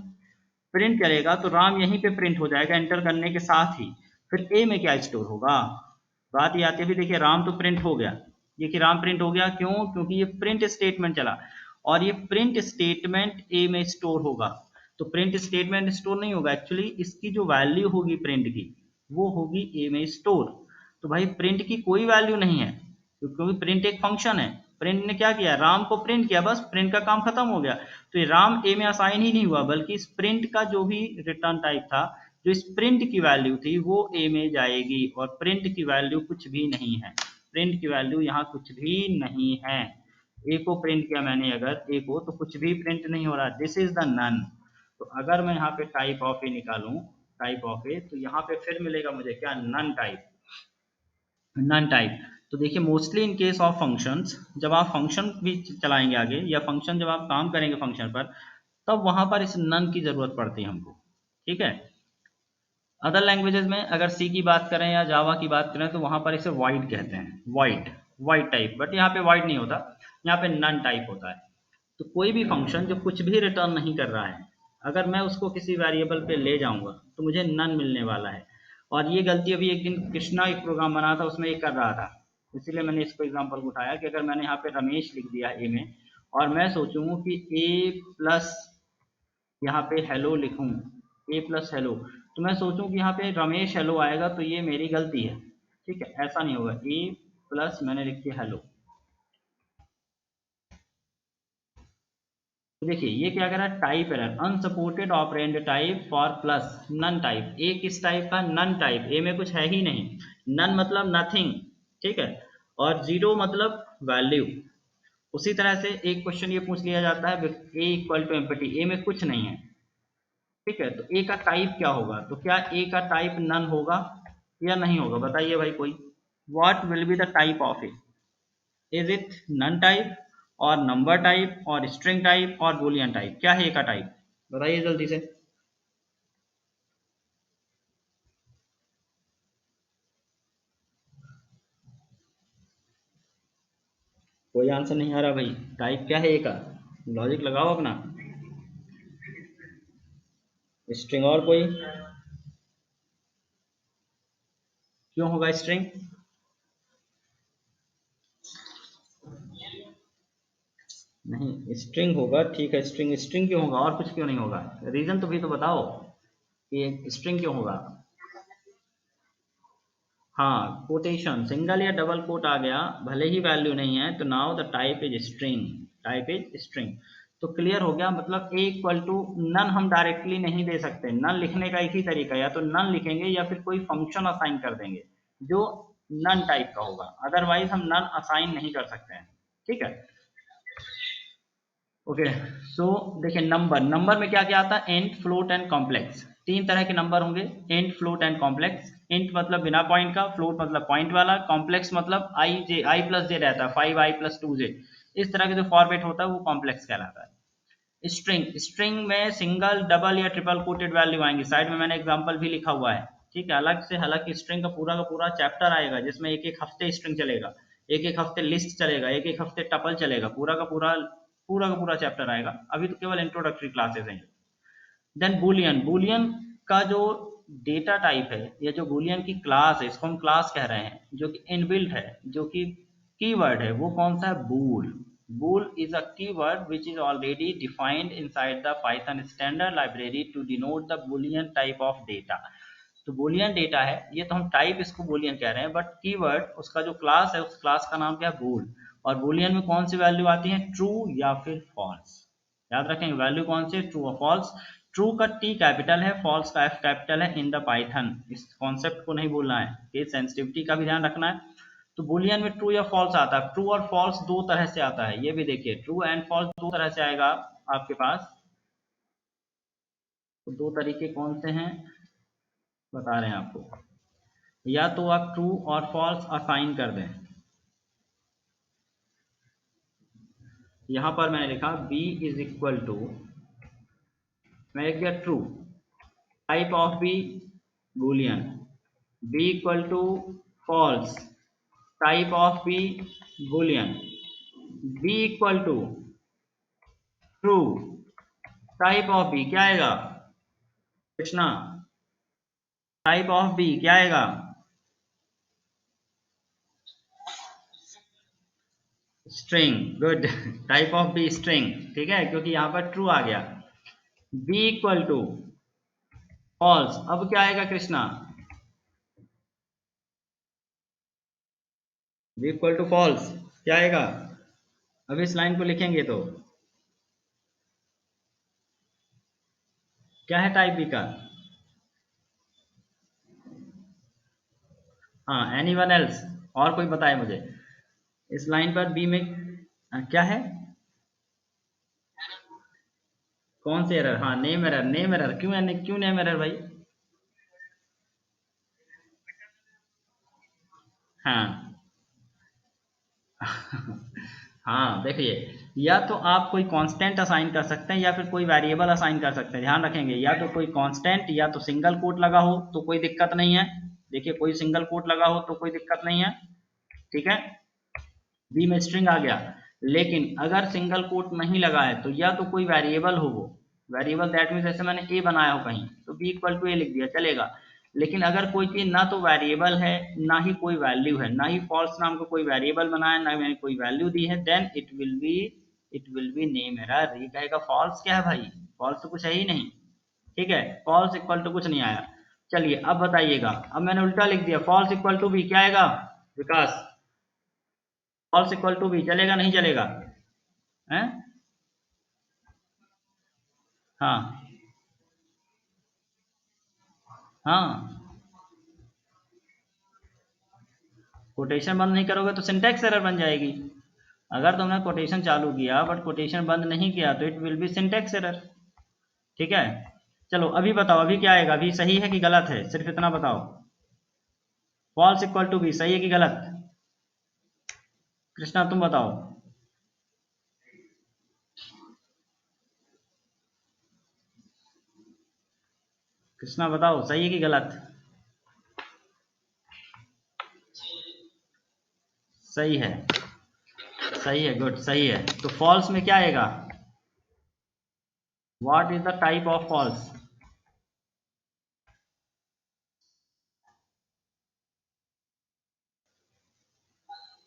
प्रिंट करेगा तो राम यहीं पे प्रिंट हो जाएगा एंटर करने के साथ ही। फिर ए में क्या स्टोर होगा? बात ये आती है, अभी देखिए राम तो प्रिंट हो गया, ये कि राम प्रिंट हो गया क्यों? क्योंकि ये प्रिंट स्टेटमेंट चला, और ये प्रिंट स्टेटमेंट ए में स्टोर होगा। तो प्रिंट स्टेटमेंट स्टोर नहीं होगा, एक्चुअली इसकी जो वैल्यू होगी प्रिंट की, वो होगी ए में स्टोर। तो भाई प्रिंट की कोई वैल्यू नहीं है, क्योंकि प्रिंट एक फंक्शन है। प्रिंट ने क्या किया, राम को प्रिंट किया, बस प्रिंट का काम खत्म हो गया। तो ये राम ए में असाइन ही नहीं हुआ, बल्कि इस प्रिंट का जो भी रिटर्न टाइप था, जो इस प्रिंट की वैल्यू थी, वो ए में जाएगी, और प्रिंट की वैल्यू कुछ भी नहीं है। प्रिंट की वैल्यू यहाँ कुछ भी नहीं है। ए को प्रिंट किया मैंने अगर, ए को, तो कुछ भी प्रिंट नहीं हो रहा, दिस इज द नन। तो अगर मैं यहाँ पे टाइप ऑफ ए निकालूं, टाइप ऑफ ए, तो यहाँ पे फिर मिलेगा मुझे क्या, नन टाइप, नन टाइप। तो देखिए, mostly in case of functions, जब आप फंक्शन भी चलाएंगे आगे, या फंक्शन जब आप काम करेंगे फंक्शन पर, तब वहां पर इस नन की जरूरत पड़ती है हमको। ठीक है, अदर लैंग्वेजेस में अगर सी की बात करें या जावा की बात करें तो वहां पर इसे वाइड कहते हैं, वाइड, वाइड टाइप, बट यहाँ पे वाइड नहीं होता, यहाँ पे नन टाइप होता है। तो कोई भी फंक्शन जो कुछ भी रिटर्न नहीं कर रहा है, अगर मैं उसको किसी वेरिएबल पे ले जाऊंगा तो मुझे नन मिलने वाला है। और ये गलती अभी एक दिन कृष्णा एक प्रोग्राम बना था उसमें ये कर रहा था, इसीलिए मैंने इसको एग्जांपल उठाया कि अगर मैंने यहाँ पे रमेश लिख दिया ए में और मैं सोचूं कि ए प्लस यहाँ पे हेलो लिखूं, ए प्लस हेलो, तो मैं सोचूं कि यहाँ पे रमेश हेलो आएगा तो ये मेरी गलती है। ठीक है, ऐसा नहीं होगा, ए प्लस मैंने लिख दिया हेलो। तो देखिए ये क्या कह रहा है, type error, unsupported operand type for plus none type. ए किस टाइप का, नन टाइप, ए में कुछ है ही नहीं, नन मतलब नथिंग। ठीक है, और जीरो मतलब वैल्यू। उसी तरह से एक क्वेश्चन ये पूछ लिया जाता है, ए इक्वल टू एम्पटी, ए में कुछ नहीं है। ठीक है, तो ए का टाइप क्या होगा, तो क्या ए का टाइप नन होगा या नहीं होगा, बताइए भाई कोई। What will be the type of a, is it none type और नंबर टाइप और स्ट्रिंग टाइप और बूलियन टाइप, क्या है ए का टाइप, बताइए जल्दी से। कोई आंसर नहीं आ रहा भाई, टाइप क्या है ए का, लॉजिक लगाओ अपना। स्ट्रिंग, और कोई, क्यों होगा स्ट्रिंग, नहीं स्ट्रिंग होगा, ठीक है स्ट्रिंग, स्ट्रिंग क्यों होगा और कुछ क्यों नहीं होगा, रीजन तो भी तो बताओ कि स्ट्रिंग क्यों होगा। हाँ, कोटेशन सिंगल या डबल कोट आ गया, भले ही वैल्यू नहीं है, तो now the type is string, type is string. तो क्लियर हो गया, मतलब ए इक्वल टू नन हम डायरेक्टली नहीं दे सकते, नन लिखने का एक ही तरीका, या तो नन लिखेंगे या फिर कोई फंक्शन असाइन कर देंगे जो नन टाइप का होगा, अदरवाइज हम नन असाइन नहीं कर सकते हैं। ठीक है, ओके। सो देखिए नंबर, नंबर में क्या क्या आता है, इंट, फ्लोट एंड कॉम्प्लेक्स, तीन तरह के नंबर होंगे, int, float and complex. Int मतलब बिना पॉइंट का, फ्लोट मतलब पॉइंट वाला, कॉम्प्लेक्स मतलब आई जे, आई प्लस जे रहता है, 5i+2j, इस तरह के जो फॉर्मेट होता है वो कॉम्प्लेक्स कहलाता है। स्ट्रिंग, स्ट्रिंग में सिंगल, डबल या ट्रिपल कोटेड वैल्यू आएंगी, साइड में मैंने एग्जांपल भी लिखा हुआ है। ठीक है, अलग से, हालांकि स्ट्रिंग का पूरा चैप्टर आएगा जिसमें एक एक हफ्ते स्ट्रिंग चलेगा, एक एक हफ्ते लिस्ट चलेगा, एक एक हफ्ते टपल चलेगा, पूरा का पूरा चैप्टर आएगा, अभी तो केवल इंट्रोडक्टरी क्लासेस हैं। देन बुलियन, बुलियन का जो डेटा टाइप है या जो बुलियन की क्लास है, इसको हम क्लास कह रहे हैं, जो कि इनबिल्ट है, जो कि कीवर्ड है, वो कौन सा है, bool. Bool is a keyword which is already defined inside the Python standard library to denote the boolean type of data. तो बुलियन डेटा है ये, तो हम टाइप इसको बुलियन कह रहे हैं, बट कीवर्ड उसका जो क्लास है, उस क्लास का नाम क्या है, बूल। और बुलियन में कौन सी वैल्यू आती है, ट्रू या फिर फॉल्स, याद रखेंगे वैल्यू कौन सी, ट्रू और फॉल्स। ट्रू का टी कैपिटल है, फॉल्स का एफ कैपिटल है इन द पाइथन, इस कॉन्सेप्ट को नहीं भूलना है, केस सेंसिटिविटी का भी ध्यान रखना है। तो बुलियन में ट्रू या फॉल्स आता है, ट्रू और फॉल्स दो तरह से आता है, ये भी देखिए, ट्रू एंड फॉल्स दो तरह से आएगा आपके पास। तो दो तरीके कौन से हैं बता रहे हैं आपको, या तो आप ट्रू और फॉल्स असाइन कर दें, यहां पर मैंने लिखा b इज इक्वल टू, मैं लिख दिया true, type of b Boolean, b equal to false, type of b Boolean, b equal to true, type of b क्या आएगा कृष्णा, टाइप ऑफ बी क्या आएगा, string, good type of b string, ठीक है, क्योंकि यहां पर ट्रू आ गया। b इक्वल टू फॉल्स, अब क्या आएगा Krishna, b equal to false क्या आएगा, अब इस लाइन को लिखेंगे तो क्या है टाइप बी का, हाँ एनी वन एल्स, और कोई बताए मुझे, इस लाइन पर बी में क्या है, कौन से एरर, हाँ नेम एरर, नेम एरर क्यों है, क्यों नेम एरर भाई, हाँ हाँ देखिए, या तो आप कोई कांस्टेंट असाइन कर सकते हैं या फिर कोई वेरिएबल असाइन कर सकते हैं। ध्यान रखेंगे, या तो कोई कांस्टेंट या तो सिंगल कोट लगा हो तो कोई दिक्कत नहीं है। देखिए कोई सिंगल कोट लगा हो तो कोई दिक्कत नहीं है, ठीक है, बी में स्ट्रिंग आ गया। लेकिन अगर सिंगल कोट नहीं लगा है तो या तो कोई वेरिएबल हो, वो वेरिएबल दैट मीन्स जैसे मैंने ए बनाया हो कहीं तो बी इक्वल टू ए लिख दिया चलेगा। लेकिन अगर कोई चीज ना तो वेरिएबल है ना ही कोई वैल्यू है, ना ही फॉल्स नाम का कोई वेरिएबल बनाया ना मैंने कोई वैल्यू दी है, then it will be name error. ये कहेगा फॉल्स क्या है भाई, फॉल्स तो कुछ है ही नहीं, ठीक है, फॉल्स इक्वल टू कुछ नहीं आया। चलिए अब बताइएगा, अब मैंने उल्टा लिख दिया, फॉल्स इक्वल टू बी क्या आएगा विकास, फॉल्स इक्वल टू बी चलेगा नहीं चलेगा, हैं? हाँ हाँ, कोटेशन बंद नहीं करोगे तो सिंटैक्स एरर बन जाएगी। अगर तुमने कोटेशन चालू किया बट कोटेशन बंद नहीं किया तो it will B syntax error, ठीक है। चलो अभी बताओ, अभी क्या आएगा, अभी सही है कि गलत है, सिर्फ इतना बताओ, फॉल्स इक्वल टू बी सही है कि गलत, कृष्णा तुम बताओ, कृष्णा बताओ सही है कि गलत, सही है, सही है, गुड सही है। तो फॉल्स में क्या आएगा, what is the type of false,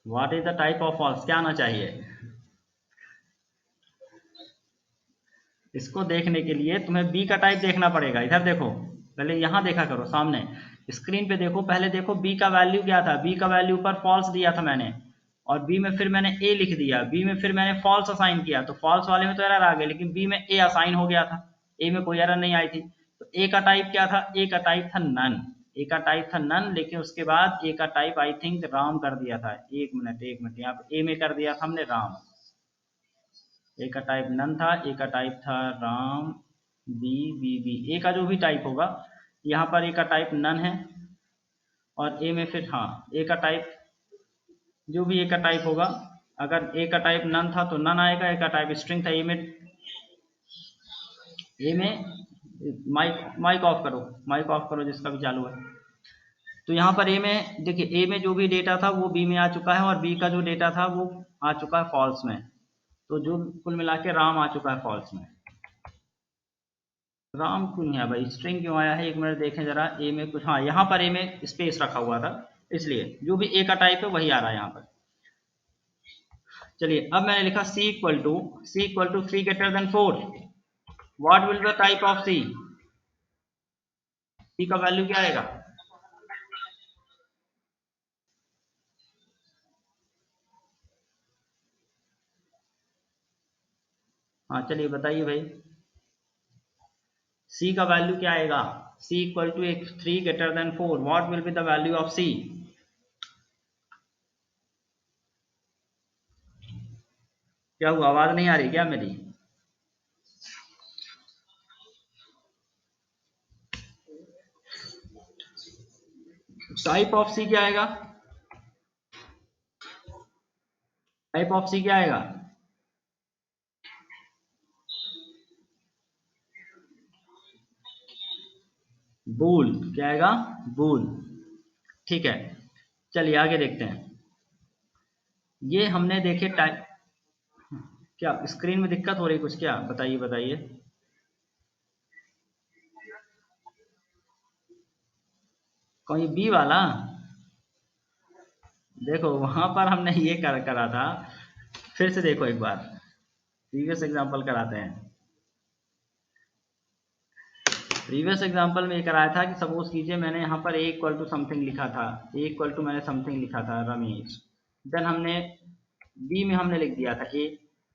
what is the type of false क्या आना चाहिए। इसको देखने के लिए तुम्हें बी का टाइप देखना पड़ेगा, इधर देखो, पहले यहाँ देखा करो सामने, स्क्रीन पे देखो, पहले देखो बी का वैल्यू क्या था, बी का वैल्यू पर फॉल्स दिया था मैंने, और बी में फिर मैंने ए लिख दिया, बी में फिर मैंने फॉल्स असाइन किया, तो फॉल्स वाले में तो एरर आ गया, लेकिन बी में ए असाइन हो गया था, ए में कोई एरर नहीं आई थी। तो ए का टाइप क्या था, ए का टाइप था नन, ए का टाइप था नन, लेकिन उसके बाद ए का टाइप आई थिंक राम कर दिया था, एक मिनट यहाँ पे ए में कर दिया था हमने राम, ए का टाइप नन था, ए का टाइप था राम, बी बी बी, ए का जो भी टाइप होगा, यहाँ पर ए का टाइप नन है, और ए में फिर हाँ ए का टाइप, जो भी ए का टाइप होगा, अगर ए का टाइप नन था तो नन आएगा, ए का टाइप स्ट्रिंग था, ए में माइक माइक ऑफ करो, माइक ऑफ करो जिसका भी चालू है। तो यहाँ पर ए में देखिए, ए में जो भी डेटा था वो बी में आ चुका है, और बी का जो डेटा था वो आ चुका है फॉल्स में, तो जो कुल मिला के राम आ चुका है फॉल्स में। राम क्यों नहीं है भाई, स्ट्रिंग क्यों आया है, एक मिनट देखें जरा, ए में कुछ, हाँ यहाँ पर ए में स्पेस रखा हुआ था, इसलिए जो भी ए का टाइप है वही आ रहा है यहाँ पर। चलिए अब मैंने लिखा c equal to 3 greater than 4, what will be the type of c, c का वैल्यू क्या आएगा, हाँ चलिए बताइए भाई, सी का वैल्यू क्या आएगा, c equal to 3 greater than 4, what will be the value of c, क्या हुआ, आवाज नहीं आ रही क्या मेरी, टाइप ऑफ सी क्या आएगा, टाइप ऑफ सी क्या आएगा, बूल क्या आएगा, बूल, ठीक है। चलिए आगे देखते हैं, ये हमने देखे टाइप, क्या स्क्रीन में दिक्कत हो रही कुछ, क्या बताइए बताइए, कौन बी वाला, देखो वहां पर हमने ये करा था, फिर से देखो एक बार, प्रीवियस एग्जांपल कराते हैं। प्रीवियस एग्जांपल में ये कराया था कि सपोज कीजिए मैंने यहाँ पर ए इक्वल टू समथिंग लिखा था, ए इक्वल टू मैंने समथिंग लिखा था रमेश, देन हमने बी में हमने लिख दिया था ए,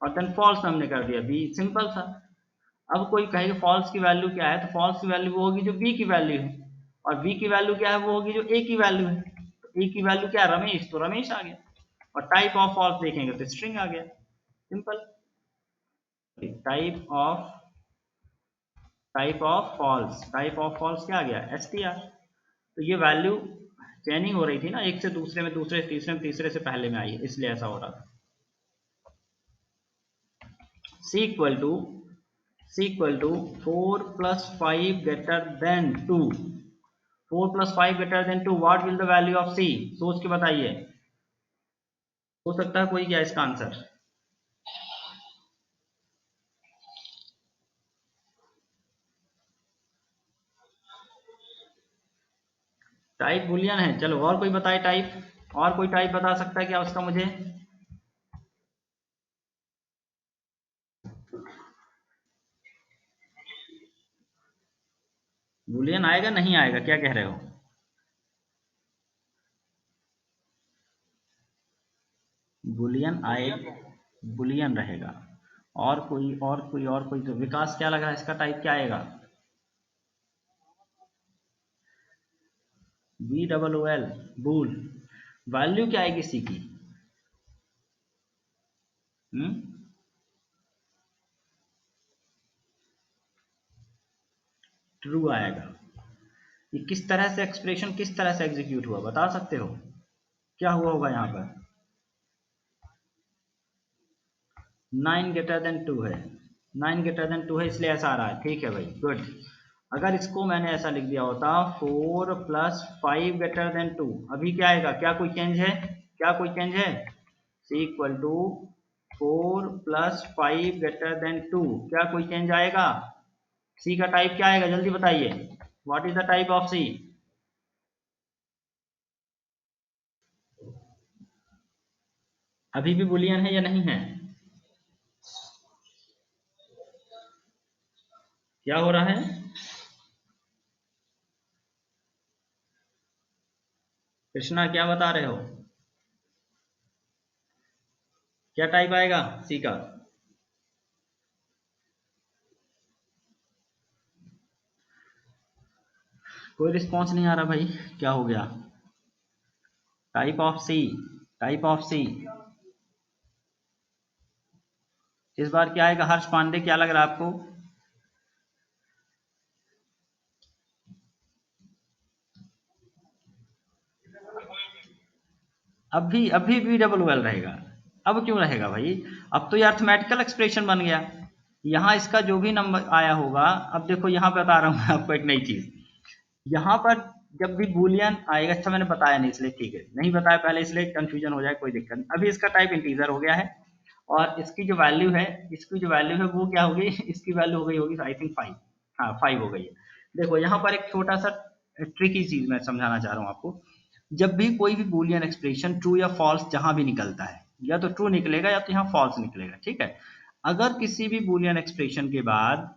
और देन फॉल्स में हमने कर दिया बी, सिंपल था। अब कोई कहेगा फॉल्स की वैल्यू क्या है, तो फॉल्स की वैल्यू वो होगी जो बी की वैल्यू है, और बी की वैल्यू क्या है, वो होगी जो ए की वैल्यू है, तो ए की वैल्यू क्या है रमेश, तो रमेश आ गया, और टाइप ऑफ फॉल्स देखेंगे तो स्ट्रिंग आ गया, simple. Type of type of false क्या आ गया, str। तो ये वैल्यू चेंजिंग हो रही थी ना, एक से दूसरे में, दूसरे से तीसरे में, तीसरे से पहले में आई है, इसलिए ऐसा हो रहा था। C equal to 4 plus 5 greater than 2, 4 plus 5 greater than 2, what will the value of C? सोच के बताइए, हो सकता है कोई क्या इसका आंसर? टाइप बुलियन है, चलो और कोई बताए टाइप, और कोई टाइप बता सकता है क्या उसका मुझे? बुलियन आएगा नहीं आएगा, क्या कह रहे हो? बुलियन आएगा, बुलियन रहेगा। और कोई तो विकास क्या लग रहा है इसका टाइप क्या आएगा? BOOL, बूल। वैल्यू क्या आएगी सी की? ट्रू आएगा। ये किस तरह से एक्सप्रेशन किस तरह से एग्जीक्यूट हुआ बता सकते हो? क्या हुआ होगा यहाँ पर? 9 ग्रेटर देन 2 है, 9 ग्रेटर देन 2 है इसलिए ऐसा आ रहा है। ठीक है भाई, गुड। अगर इसको मैंने ऐसा लिख दिया होता 4 प्लस 5 ग्रेटर देन 2, अभी क्या आएगा? क्या कोई चेंज है? क्या कोई चेंज है? C equal to 4 plus 5 greater than 2, क्या कोई चेंज आएगा? C का टाइप क्या आएगा जल्दी बताइए, what is the type of C? अभी भी बुलियन है या नहीं है? क्या हो रहा है? कृष्णा क्या बता रहे हो? क्या टाइप आएगा सी का? कोई रिस्पॉन्स नहीं आ रहा भाई, क्या हो गया? Type of c, type of c इस बार क्या आएगा? हर्ष पांडे क्या लग रहा है आपको? अभी भी BOOL रहेगा। अब क्यों रहेगा भाई? अब तो ये अर्थमेटिकल एक्सप्रेशन बन गया। यहाँ इसका जो भी नंबर आया होगा, अब देखो यहाँ पे बता रहा हूँ मैं आपको एक नई चीज। यहाँ पर जब भी बूलियन आएगा, अच्छा मैंने बताया नहीं इसलिए ठीक है, नहीं बताया पहले इसलिए कंफ्यूजन हो जाए, कोई दिक्कत नहीं। अभी इसका टाइप इंटीजर हो गया है और इसकी जो वैल्यू है, इसकी जो वैल्यू है वो क्या होगी? इसकी वैल्यू हो गई होगी आई थिंक 5। हाँ 5 हो गई है। देखो यहाँ पर एक छोटा सा ट्रिकी चीज मैं समझाना चाह रहा हूँ आपको। जब भी कोई भी बूलियन एक्सप्रेशन ट्रू या फॉल्स जहां भी निकलता है, या तो ट्रू निकलेगा या तो यहाँ फॉल्स निकलेगा, ठीक है। अगर किसी भी बूलियन एक्सप्रेशन के बाद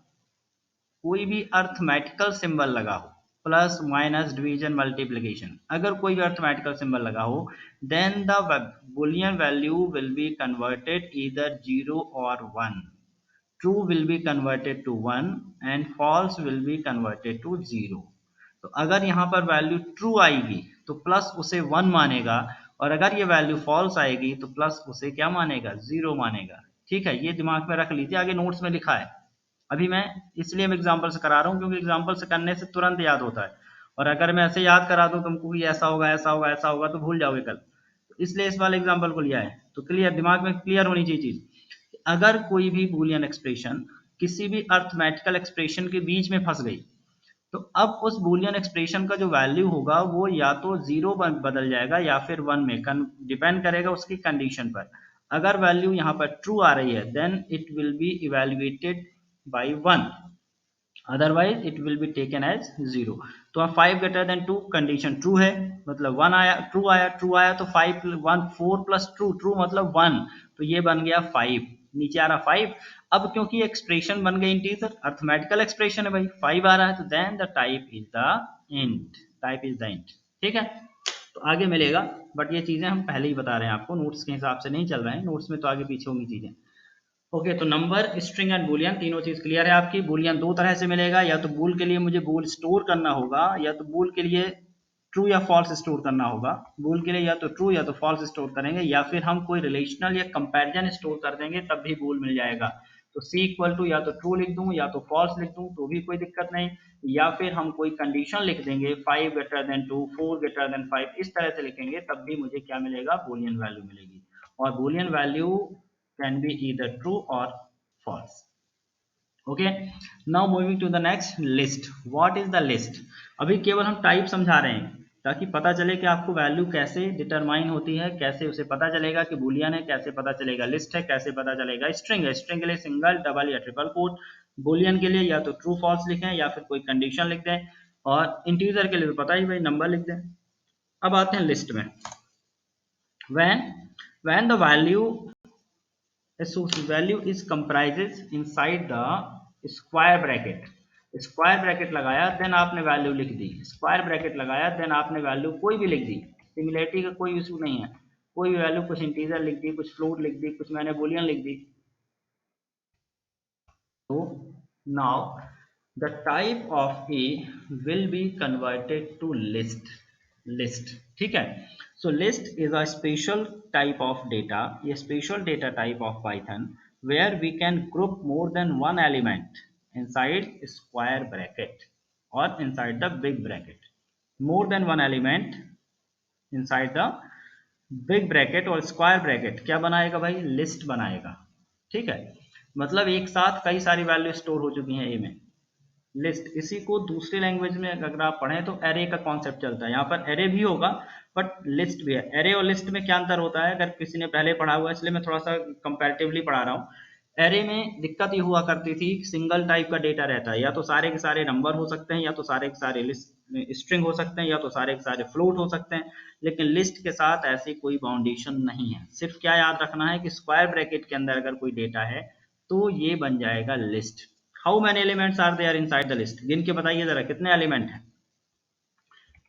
कोई भी अर्थमेटिकल सिंबल लगा हो, प्लस माइनस डिवीजन मल्टीप्लिकेशन, अगर कोई भी अर्थमेटिकल सिंबल लगा हो, then the Boolean value will be converted either 0 और 1। True will be converted to 1 and false will be converted to 0। तो अगर यहाँ पर वैल्यू ट्रू आएगी तो प्लस उसे 1 मानेगा, और अगर ये वैल्यू फॉल्स आएगी तो प्लस उसे क्या मानेगा? 0 मानेगा। ठीक है, ये दिमाग में रख लीजिए, आगे नोट्स में लिखा है। अभी मैं इसलिए मैं एग्जाम्पल से करा रहा हूँ क्योंकि एग्जाम्पल से करने से तुरंत याद होता है, और अगर मैं ऐसे याद करा दूं तुमको कि ऐसा होगा ऐसा होगा ऐसा होगा तो भूल जाओगे कल, तो इसलिए इस वाले एग्जाम्पल को लिया है। तो क्लियर, दिमाग में क्लियर होनी चाहिए चीज। अगर कोई भी बूलियन एक्सप्रेशन किसी भी अर्थमेटिकल एक्सप्रेशन के बीच में फंस गई, तो अब उस बूलियन एक्सप्रेशन का जो वैल्यू होगा वो या तो 0 बदल जाएगा या फिर 1 में, डिपेंड करेगा उसकी कंडीशन पर। अगर वैल्यू यहाँ पर ट्रू आ रही है then it will be evaluated by 1, otherwise it will be taken as 0। तो 5 ग्रेटर देन 2 कंडीशन ट्रू है, मतलब 1 आया, ट्रू आया तो 5 1 4 प्लस ट्रू, ट्रू मतलब 1, तो ये बन गया 5, नीचे आ रहा 5। अब क्योंकि एक्सप्रेशन बन गई इंटीजर, अर्थमेटिकल एक्सप्रेशन है भाई, 5 आ रहा है, तो then the type is the int, type is the int. ठीक है, तो आगे मिलेगा, बट ये चीजें हम पहले ही बता रहे हैं आपको, नोट्स के हिसाब से नहीं चल रहे हैं, नोट्स में तो आगे पीछे होंगी चीजें। ओके, तो नंबर, स्ट्रिंग एंड बूलियन तीनों चीज क्लियर है आपकी। बूलियन दो तरह से मिलेगा, या तो बूल के लिए मुझे बूल स्टोर करना होगा, या तो बूल के लिए ट्रू या फॉल्स स्टोर करना होगा। बूल के लिए या तो ट्रू या तो फॉल्स स्टोर करेंगे, या फिर हम कोई रिलेशनल या कंपैरिजन स्टोर कर देंगे तब भी बूल मिल जाएगा। तो सी इक्वल टू या तो ट्रू लिख दूं या तो फॉल्स लिख दूं तो भी कोई दिक्कत नहीं, या फिर हम कोई कंडीशन लिख देंगे 5 ग्रेटर देन 2 4 ग्रेटर देन 5, इस तरह से लिखेंगे तब भी मुझे क्या मिलेगा? बूलियन वैल्यू मिलेगी। और Boolean value can be either true और false. Okay, now moving to the next, list. What is the list? अभी केवल हम टाइप समझा रहे हैं ताकि पता चले कि आपको वैल्यू कैसे डिटरमाइन होती है, कैसे उसे पता चलेगा कि बूलियन है, कैसे पता चलेगा लिस्ट है, कैसे पता चलेगा स्ट्रिंग है. स्ट्रिंग के लिए सिंगल, डबल या ट्रिपल कोट, बूलियन के लिए या तो ट्रू फॉल्स लिखें या फिर कोई कंडीशन लिख दें, और इंटीजर के लिए तो पता ही भाई नंबर लिख दें. अब आते हैं लिस्ट में. when the value is comprises inside the square bracket. Square bracket लगाया देन आपने वैल्यू लिख दी, स्क्वायर ब्रैकेट लगाया देन आपने वैल्यू कोई भी लिख दी. सिमिलरिटी का कोई इशू नहीं है, कोई भी वैल्यू, कुछ इंटीजर लिख दी, कुछ फ्लोट लिख दी, कुछ मैंने बूलियन लिख दी. तो now the type of a will be converted to list. ठीक है. So list is a special type of data, a special data type of Python where we can group more than one element inside square bracket or inside the big bracket. More than one element inside the big bracket और square bracket क्या बनाएगा भाई? List बनाएगा. ठीक है, मतलब एक साथ कई सारी वैल्यू स्टोर हो चुकी हैं ए में. लिस्ट, इसी को दूसरी लैंग्वेज में अगर आप पढ़ें तो एरे का कॉन्सेप्ट चलता है. यहाँ पर एरे भी होगा बट लिस्ट भी है. एरे और लिस्ट में क्या अंतर होता है, अगर किसी ने पहले पढ़ा हुआ है इसलिए मैं थोड़ा सा कंपैरेटिवली पढ़ा रहा हूँ. एरे में दिक्कत ये हुआ करती थी, सिंगल टाइप का डेटा रहता है, या तो सारे के सारे नंबर हो सकते हैं, या तो सारे के सारे लिस्ट स्ट्रिंग हो सकते हैं, या तो सारे के सारे फ्लोट हो सकते हैं. लेकिन लिस्ट के साथ ऐसी कोई बाउंडेशन नहीं है. सिर्फ क्या याद रखना है कि स्क्वायर ब्रैकेट के अंदर अगर कोई डेटा है तो ये बन जाएगा list. How many elements are there inside the list? गिन के बताइए जरा कितने एलिमेंट हैं.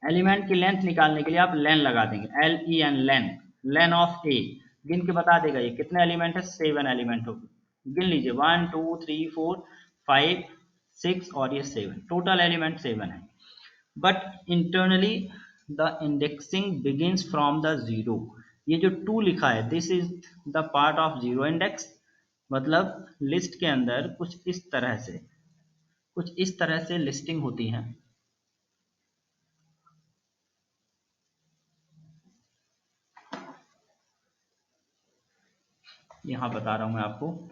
एलिमेंट की लेंथ निकालने के लिए आप लेन लगा देंगे, LEN, लेन, लेन ऑफ ए. गिन के बता देगा ये कितने एलिमेंट है. 7 एलिमेंट होगी. गिन लीजिए 1 2 3 4 5 6 और ये 7, टोटल एलिमेंट 7 है. But internally the indexing begins from the zero. ये जो 2 लिखा है this is the part of zero index. मतलब लिस्ट के अंदर कुछ इस तरह से लिस्टिंग होती है. यहां बता रहा हूं मैं आपको.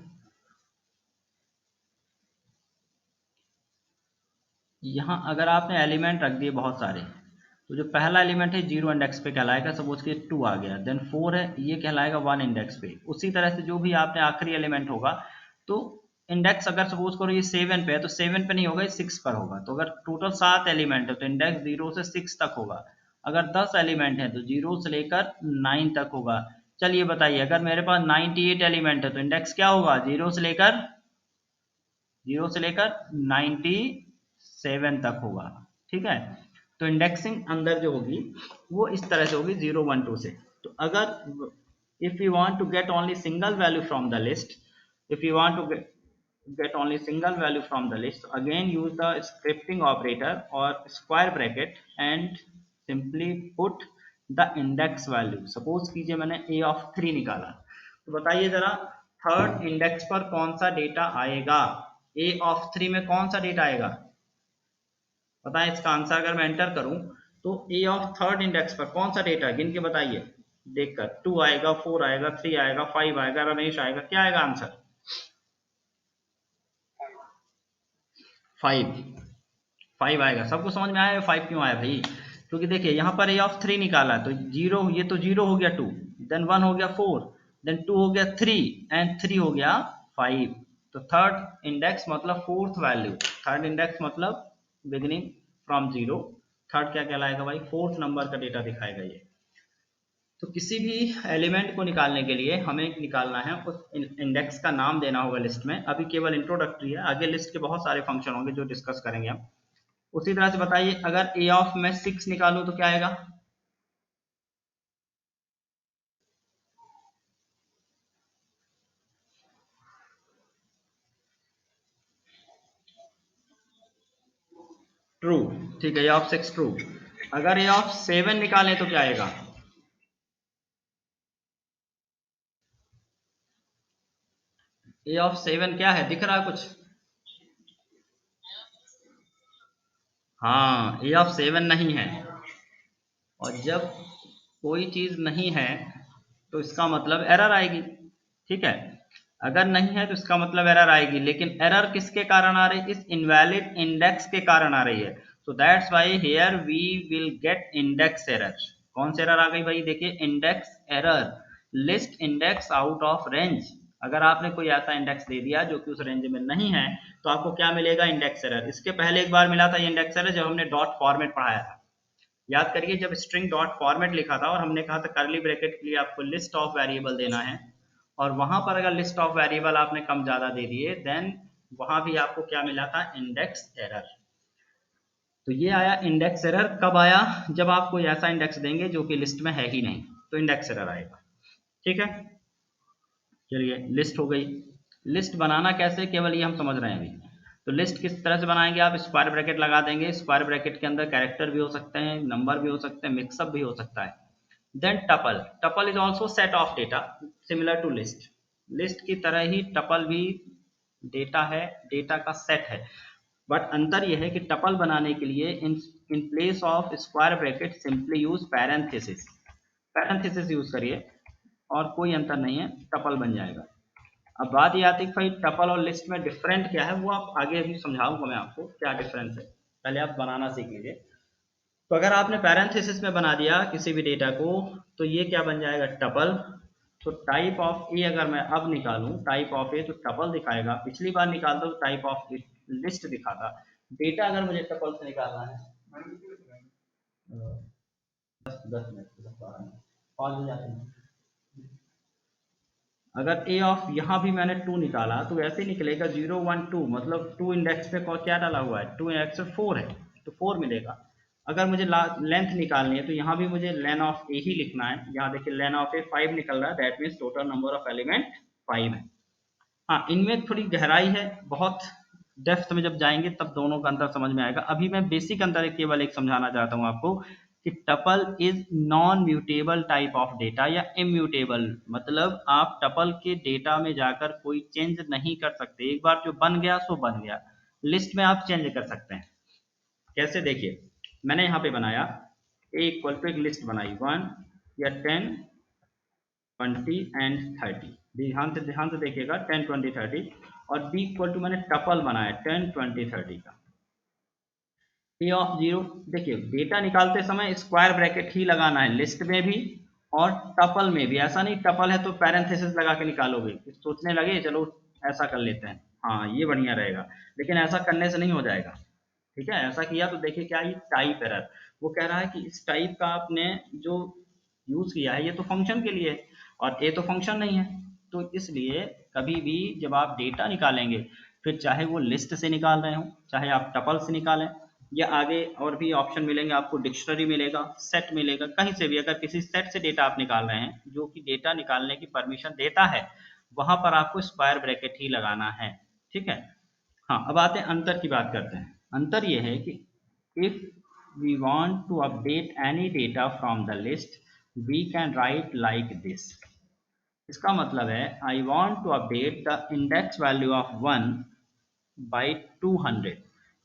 यहां अगर आपने एलिमेंट रख दिए बहुत सारे, तो जो पहला एलिमेंट है जीरो इंडेक्स पे कहलाएगा. सपोज कि 2 आ गया, देन 4 है, ये कहलाएगा 1 इंडेक्स पे. उसी तरह से जो भी आपने आखिरी एलिमेंट होगा तो इंडेक्स अगर सपोज करो ये 7 पे है तो 7 पे नहीं होगा, ये 6 पर होगा. तो अगर टोटल 7 एलिमेंट है तो इंडेक्स 0 से 6 तक होगा. अगर 10 एलिमेंट है तो 0 से लेकर 9 तक होगा. चलिए बताइए, अगर मेरे पास 98 एलिमेंट है तो इंडेक्स क्या होगा? 0 से लेकर 97 तक होगा. ठीक है. तो इंडेक्सिंग अंदर जो होगी वो इस तरह से होगी 0 1 2 से. तो अगर if you want to get only single value from the list, if you want to get only single value from the list, again use the scripting operator or square bracket and simply put the index value. suppose कीजिए मैंने a of 3 निकाला, तो बताइए जरा third index पर कौन सा data आएगा. a of 3 में कौन सा डेटा आएगा बताएं. इसका आंसर अगर मैं एंटर करूं तो ए ऑफ थर्ड इंडेक्स पर कौन सा डेटा, गिन के बताइए. देखकर 2 आएगा, 4 आएगा, 3 आएगा, 5 आएगा, रमेश आएगा. क्या आएगा आंसर? 5 आएगा. सबको समझ में आया 5 क्यों आया भाई? क्योंकि देखिए यहाँ पर ए ऑफ 3 निकाला तो जीरो, ये तो जीरो हो गया 2, देन 1 हो गया 4, देन 2 हो गया 3 एंड 3 हो गया 5. तो थर्ड इंडेक्स मतलब फोर्थ वैल्यू. थर्ड इंडेक्स मतलब बिगिनिंग फ्रॉम जीरो. थर्ड क्या कहलाएगा भाई? फोर्थ नंबर का डेटा दिखाएगा ये. तो किसी भी एलिमेंट को निकालने के लिए हमें निकालना है उस इंडेक्स का नाम देना होगा लिस्ट में. अभी केवल इंट्रोडक्टरी है, आगे लिस्ट के बहुत सारे फंक्शन होंगे जो डिस्कस करेंगे हम. उसी तरह से बताइए अगर ए ऑफ में 6 निकालूं तो क्या आएगा? ट्रू. ठीक है, ए ऑफ 6 ट्रू. अगर ए ऑफ 7 निकालें तो क्या आएगा? ए ऑफ 7 क्या है, दिख रहा है कुछ? हाँ, ए ऑफ 7 नहीं है. और जब कोई चीज नहीं है तो इसका मतलब एरर आएगी. ठीक है. अगर नहीं है तो इसका मतलब एरर आएगी, लेकिन एरर किसके कारण आ रही है? इस इनवैलिड इंडेक्स के कारण आ रही है। So that's why here we will get index error. कौन सी एरर आ गई भाई? देखिए, index error, list index out of range. अगर आपने कोई ऐसा इंडेक्स दे दिया जो कि उस रेंज में नहीं है, तो आपको क्या मिलेगा? Index error. इसके पहले एक बार मिला था ये इंडेक्स एरर, जब हमने डॉट फॉर्मेट पढ़ाया था। याद करिए, जब स्ट्रिंग डॉट फॉर्मेट लिखा था और हमने कहा था कर्ली ब्रैकेट के लिए आपको लिस्ट ऑफ वेरिएबल देना है, और वहां पर अगर लिस्ट ऑफ वेरिएबल आपने कम ज्यादा दे दिए, देन वहां भी आपको क्या मिला था? Index error. तो ये आया इंडेक्स एरर। कब आया? जब आप कोई ऐसा इंडेक्स देंगे जो कि लिस्ट में है ही नहीं, तो इंडेक्स एरर आएगा। ठीक है, चलिए, लिस्ट हो गई। लिस्ट बनाना कैसे, केवल ये हम समझ रहे हैं अभी। तो लिस्ट किस तरह से बनाएंगे? आप स्क्वायर ब्रैकेट लगा देंगे, स्क्वायर ब्रैकेट के अंदर कैरेक्टर भी हो सकते हैं, नंबर भी हो सकते हैं, मिक्सअप भी हो सकता है। Then tuple, tuple is also set of data similar to list. List की तरह ही टपल भी डेटा है, डेटा का सेट है। बट अंतर यह है कि टपल बनाने के लिए in place of square bracket simply use parenthesis. Parenthesis use करिए और कोई अंतर नहीं है, टपल बन जाएगा। अब बात ये आती है कि भाई टपल और लिस्ट में डिफरेंट क्या है, वो आप आगे अभी समझाऊंगा मैं आपको क्या डिफरेंस है। पहले आप बनाना सीख लीजिए। तो अगर आपने पैरेंथेसिस में बना दिया किसी भी डेटा को, तो ये क्या बन जाएगा? टपल। तो टाइप ऑफ ए अगर मैं अब निकालूं, टाइप ऑफ ए, तो टपल दिखाएगा। पिछली बार निकालता तो टाइप ऑफ लिस्ट दिखाता। डेटा अगर मुझे टपल से निकालना है, 10 मिनट 12 मिनट 5 बजे आते हैं। अगर ए ऑफ यहाँ भी मैंने 2 निकाला तो ऐसे निकलेगा 0 1 2, मतलब 2 इंडेक्स पे क्या डाला हुआ है? 2 इंडेक्स पे 4 है, तो 4 मिलेगा। अगर मुझे लेंथ निकालनी है तो यहाँ भी मुझे लेन ऑफ ए ही लिखना है। यहाँ देखिए लेन ऑफ ए 5 निकल रहा है, that means total number of element 5 है। हाँ, इनमें थोड़ी गहराई है, बहुत डेप्थ में जब जाएंगे तब दोनों का अंतर समझ में आएगा। अभी मैं बेसिक अंतर केवल एक समझाना चाहता हूँ आपको कि tuple is non mutable type of data या इम्यूटेबल, मतलब आप टपल के डेटा में जाकर कोई चेंज नहीं कर सकते। एक बार जो बन गया सो बन गया। लिस्ट में आप चेंज कर सकते हैं। कैसे? देखिए, मैंने यहाँ पे बनाया ए इक्वल टू एक लिस्ट बनाई 1 या 10 20 एंड 30। ध्यान से देखिएगा, 10 20 30। और बी इक्वल टू मैंने टपल बनाया 10 20 30 का। ए ऑफ 0, देखिए डेटा निकालते समय स्क्वायर ब्रैकेट ही लगाना है, लिस्ट में भी और टपल में भी। ऐसा नहीं टपल है तो पैरेंथेसिस लगा के निकालोगे, सोचने लगे चलो ऐसा कर लेते हैं, हाँ ये बढ़िया रहेगा, लेकिन ऐसा करने से नहीं हो जाएगा। ठीक है, ऐसा किया तो देखिए क्या, ये टाइप एरर। वो कह रहा है कि इस टाइप का आपने जो यूज किया है ये तो फंक्शन के लिए है, और ए तो फंक्शन नहीं है। तो इसलिए कभी भी जब आप डेटा निकालेंगे, फिर चाहे वो लिस्ट से निकाल रहे हो, चाहे आप टपल से निकालें, या आगे और भी ऑप्शन मिलेंगे आपको, डिक्शनरी मिलेगा, सेट मिलेगा, कहीं से भी अगर किसी सेट से डेटा आप निकाल रहे हैं जो कि डेटा निकालने की परमिशन देता है, वहां पर आपको स्क्वायर ब्रैकेट ही लगाना है। ठीक है। हाँ, अब आते हैं अंतर की बात करते हैं। अंतर यह है कि if we want to update any data from the list, we can write like this. इसका मतलब है I want to update the index value of 1 by 200।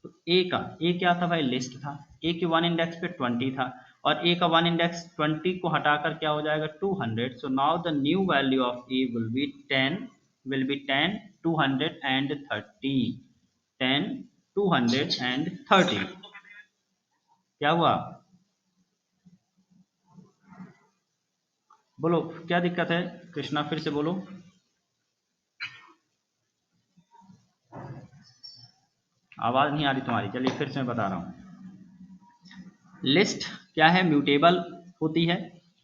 तो ए क्या था भाई? लिस्ट था। ए के 1 इंडेक्स पे 20 था, और ए का 1 इंडेक्स 20 को हटाकर क्या हो जाएगा? 200। So now the new value of a will B 10 200 and 30। 10 200 and 30। क्या हुआ? बोलो क्या दिक्कत है? कृष्णा फिर से बोलो। आवाज नहीं आ रही तुम्हारी, चलिए फिर से मैं बता रहा हूँ। लिस्ट क्या है? म्यूटेबल होती है।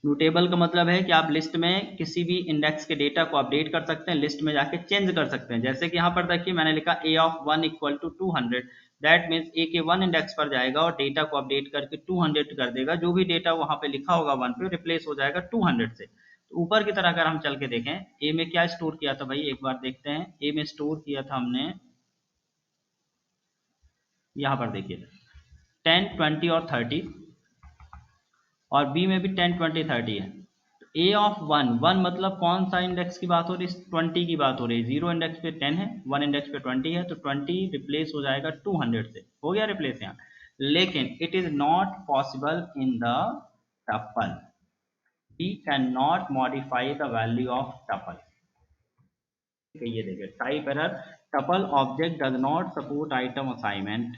म्यूटेबल का मतलब है कि आप लिस्ट में किसी भी इंडेक्स के डेटा को अपडेट कर सकते हैं, लिस्ट में जाके चेंज कर सकते हैं। जैसे कि यहाँ पर देखिए मैंने लिखा a of 1 equal to 200, that means a के 1 इंडेक्स पर जाएगा और डेटा को अपडेट करके 200 कर देगा। जो भी डेटा वहाँ पे लिखा होगा 1 पे रिप्लेस हो जाएगा 200 से। तो ऊपर की तरह अगर हम चल के देखें, ए में क्या स्टोर किया था भाई, एक बार देखते हैं। ए में स्टोर किया था हमने, यहाँ पर देखिए 10 20 और 30, और बी में भी 10 20 30 है। ए ऑफ 1, 1 मतलब कौन सा इंडेक्स की बात हो रही है? 20 की बात हो रही है। 0 इंडेक्स पे 10 है, 1 इंडेक्स पे 20 है, तो 20 रिप्लेस हो जाएगा 200 से। हो गया रिप्लेस यहाँ। लेकिन it is not possible in the tuple. We can not modify the value of tuple. ये देखिए type error, tuple object does not support item assignment.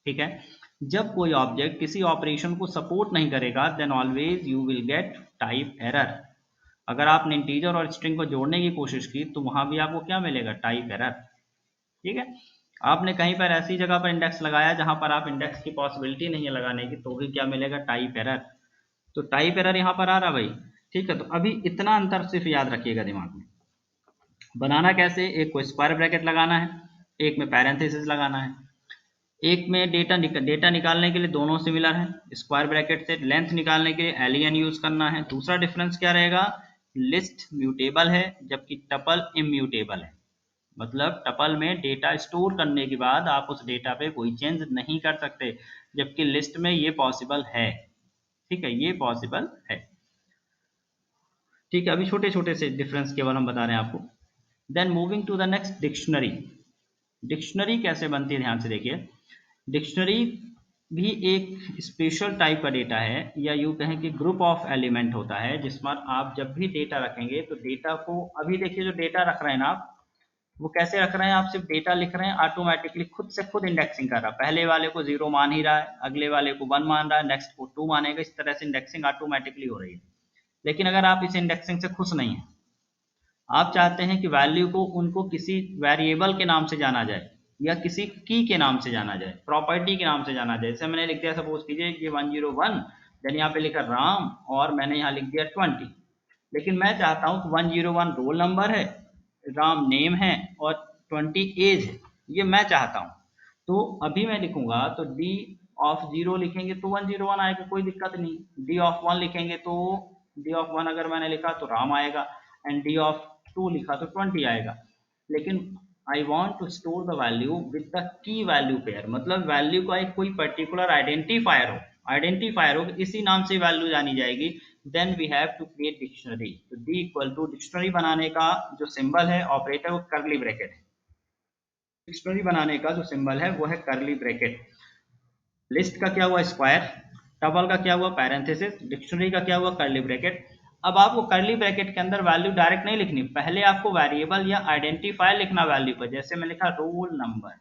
ठीक है, जब कोई ऑब्जेक्ट किसी ऑपरेशन को सपोर्ट नहीं करेगा then always you will get type error. अगर आपने इंटीजर और स्ट्रिंग को जोड़ने की कोशिश की तो वहां भी आपको क्या मिलेगा, टाइप एरर। ठीक है, आपने कहीं पर ऐसी जगह पर इंडेक्स लगाया जहां पर आप इंडेक्स की पॉसिबिलिटी नहीं है लगाने की, तो भी क्या मिलेगा, टाइप एरर। तो टाइप एरर यहाँ पर आ रहा भाई। ठीक है, तो अभी इतना अंतर सिर्फ याद रखिएगा दिमाग में। बनाना कैसे, एक को स्क्वायर ब्रैकेट लगाना है, एक में पैरेंथेसिस लगाना है। एक में डेटा निकालने के लिए दोनों सिमिलर हैं, स्क्वायर ब्रैकेट से लेंथ निकालने के लिए एलियन यूज करना है। दूसरा डिफरेंस क्या रहेगा, लिस्ट म्यूटेबल है जबकि टपल इम्यूटेबल है। मतलब टपल में डेटा स्टोर करने के बाद आप उस डेटा पे कोई चेंज नहीं कर सकते, जबकि लिस्ट में ये पॉसिबल है। ठीक है, ये पॉसिबल है। ठीक है, अभी छोटे छोटे से डिफरेंस केवल हम बता रहे हैं आपको। Then moving to the next, dictionary. Dictionary कैसे बनती है, ध्यान से देखिए। डिक्शनरी भी एक स्पेशल टाइप का डेटा है, या यूँ कहें कि ग्रुप ऑफ एलिमेंट होता है, जिसमें आप जब भी डेटा रखेंगे तो डेटा को, अभी देखिए जो डेटा रख रहे हैं ना आप, वो कैसे रख रहे हैं, आप सिर्फ डेटा लिख रहे हैं, ऑटोमेटिकली खुद से खुद इंडेक्सिंग कर रहा है। पहले वाले को 0 मान ही रहा है, अगले वाले को 1 मान रहा है, नेक्स्ट को 2 मानेगा, इस तरह से इंडेक्सिंग ऑटोमेटिकली हो रही है। लेकिन अगर आप इस इंडेक्सिंग से खुश नहीं हैं, आप चाहते हैं कि वैल्यू को उनको किसी वेरिएबल के नाम से जाना जाए, या किसी की के नाम से जाना जाए, प्रॉपर्टी के नाम से जाना जाए। जैसे मैंने लिख दिया, सपोज कीजिए ये 101, देन यहाँ पे लिखा राम, और मैंने यहाँ लिख दिया 20। लेकिन मैं चाहता हूँ कि 101 रोल नंबर है, राम नेम है, और 20 एज है, ये मैं चाहता हूँ। तो अभी मैं लिखूंगा तो डी ऑफ 0 लिखेंगे तो 101 आएगा, कोई दिक्कत नहीं। डी ऑफ 1 लिखेंगे तो डी ऑफ 1 अगर मैंने लिखा तो राम आएगा, एंड डी ऑफ 2 लिखा तो 20 आएगा। लेकिन I want to store the value with the key value pair, मतलब वैल्यू का एक कोई पर्टिकुलर आइडेंटिफायर हो, इसी नाम से वैल्यू जानी जाएगी। Then we have to create dictionary. तो डी इक्वल टू डिक्शनरी बनाने का जो सिंबल है, ऑपरेटर, वो करली ब्रैकेट है। डिक्शनरी बनाने का जो सिंबल है वो है करली ब्रैकेट। लिस्ट का क्या हुआ, स्क्वायर। टपल का क्या हुआ, पैरेंथेसिस। डिक्शनरी का क्या हुआ, करली ब्रैकेट। अब आपको करली ब्रैकेट के अंदर वैल्यू डायरेक्ट नहीं लिखनी, पहले आपको वेरिएबल या आइडेंटिफायर लिखना वैल्यू पर। जैसे मैं लिखा रोल नंबर,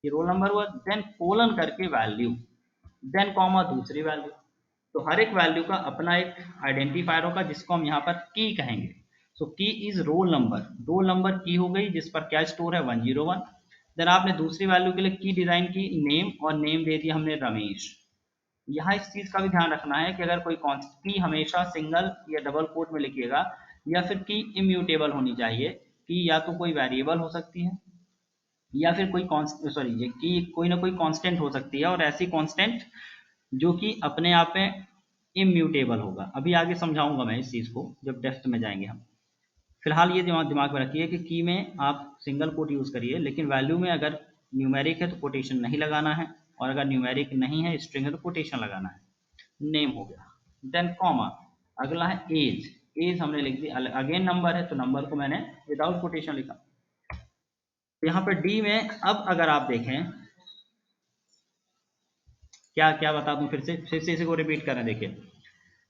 ये रोल नंबर हुआ, देन कोलन करके वैल्यू, देन कॉमा दूसरी वैल्यू। तो हर एक वैल्यू का अपना एक आइडेंटिफायर होगा, जिसको हम यहाँ पर की कहेंगे। सो की is roll number, roll number की हो गई, जिस पर क्या स्टोर है, 101। देन आपने दूसरी वैल्यू के लिए की डिजाइन की, नेम, और नेम दे दिया हमने रमेश। यहाँ इस चीज का भी ध्यान रखना है कि अगर कोई की हमेशा सिंगल या डबल कोट में लिखिएगा, या फिर की इम्यूटेबल होनी चाहिए। की या तो कोई वेरिएबल हो सकती है, या फिर कोई सॉरी, ये की कोई ना कोई कांस्टेंट हो सकती है, और ऐसी कांस्टेंट जो कि अपने आप में इम्यूटेबल होगा। अभी आगे समझाऊंगा मैं इस चीज को जब डेप्थ में जाएंगे हम। फिलहाल ये दिमाग में रखिए कि की में आप सिंगल कोट यूज करिए, लेकिन वैल्यू में अगर न्यूमेरिक है तो कोटेशन नहीं लगाना है, और अगर न्यूमेरिक नहीं है, स्ट्रिंग है, तो कोटेशन लगाना है। नेम हो गया, देन कॉमा, अगला है एज। एज हमने लिख दी, अगेन नंबर है तो नंबर को मैंने विदाउट कोटेशन लिखा। यहाँ पर डी में अब अगर आप देखें, क्या क्या बता दूं, फिर से इसी को रिपीट करें, देखिए।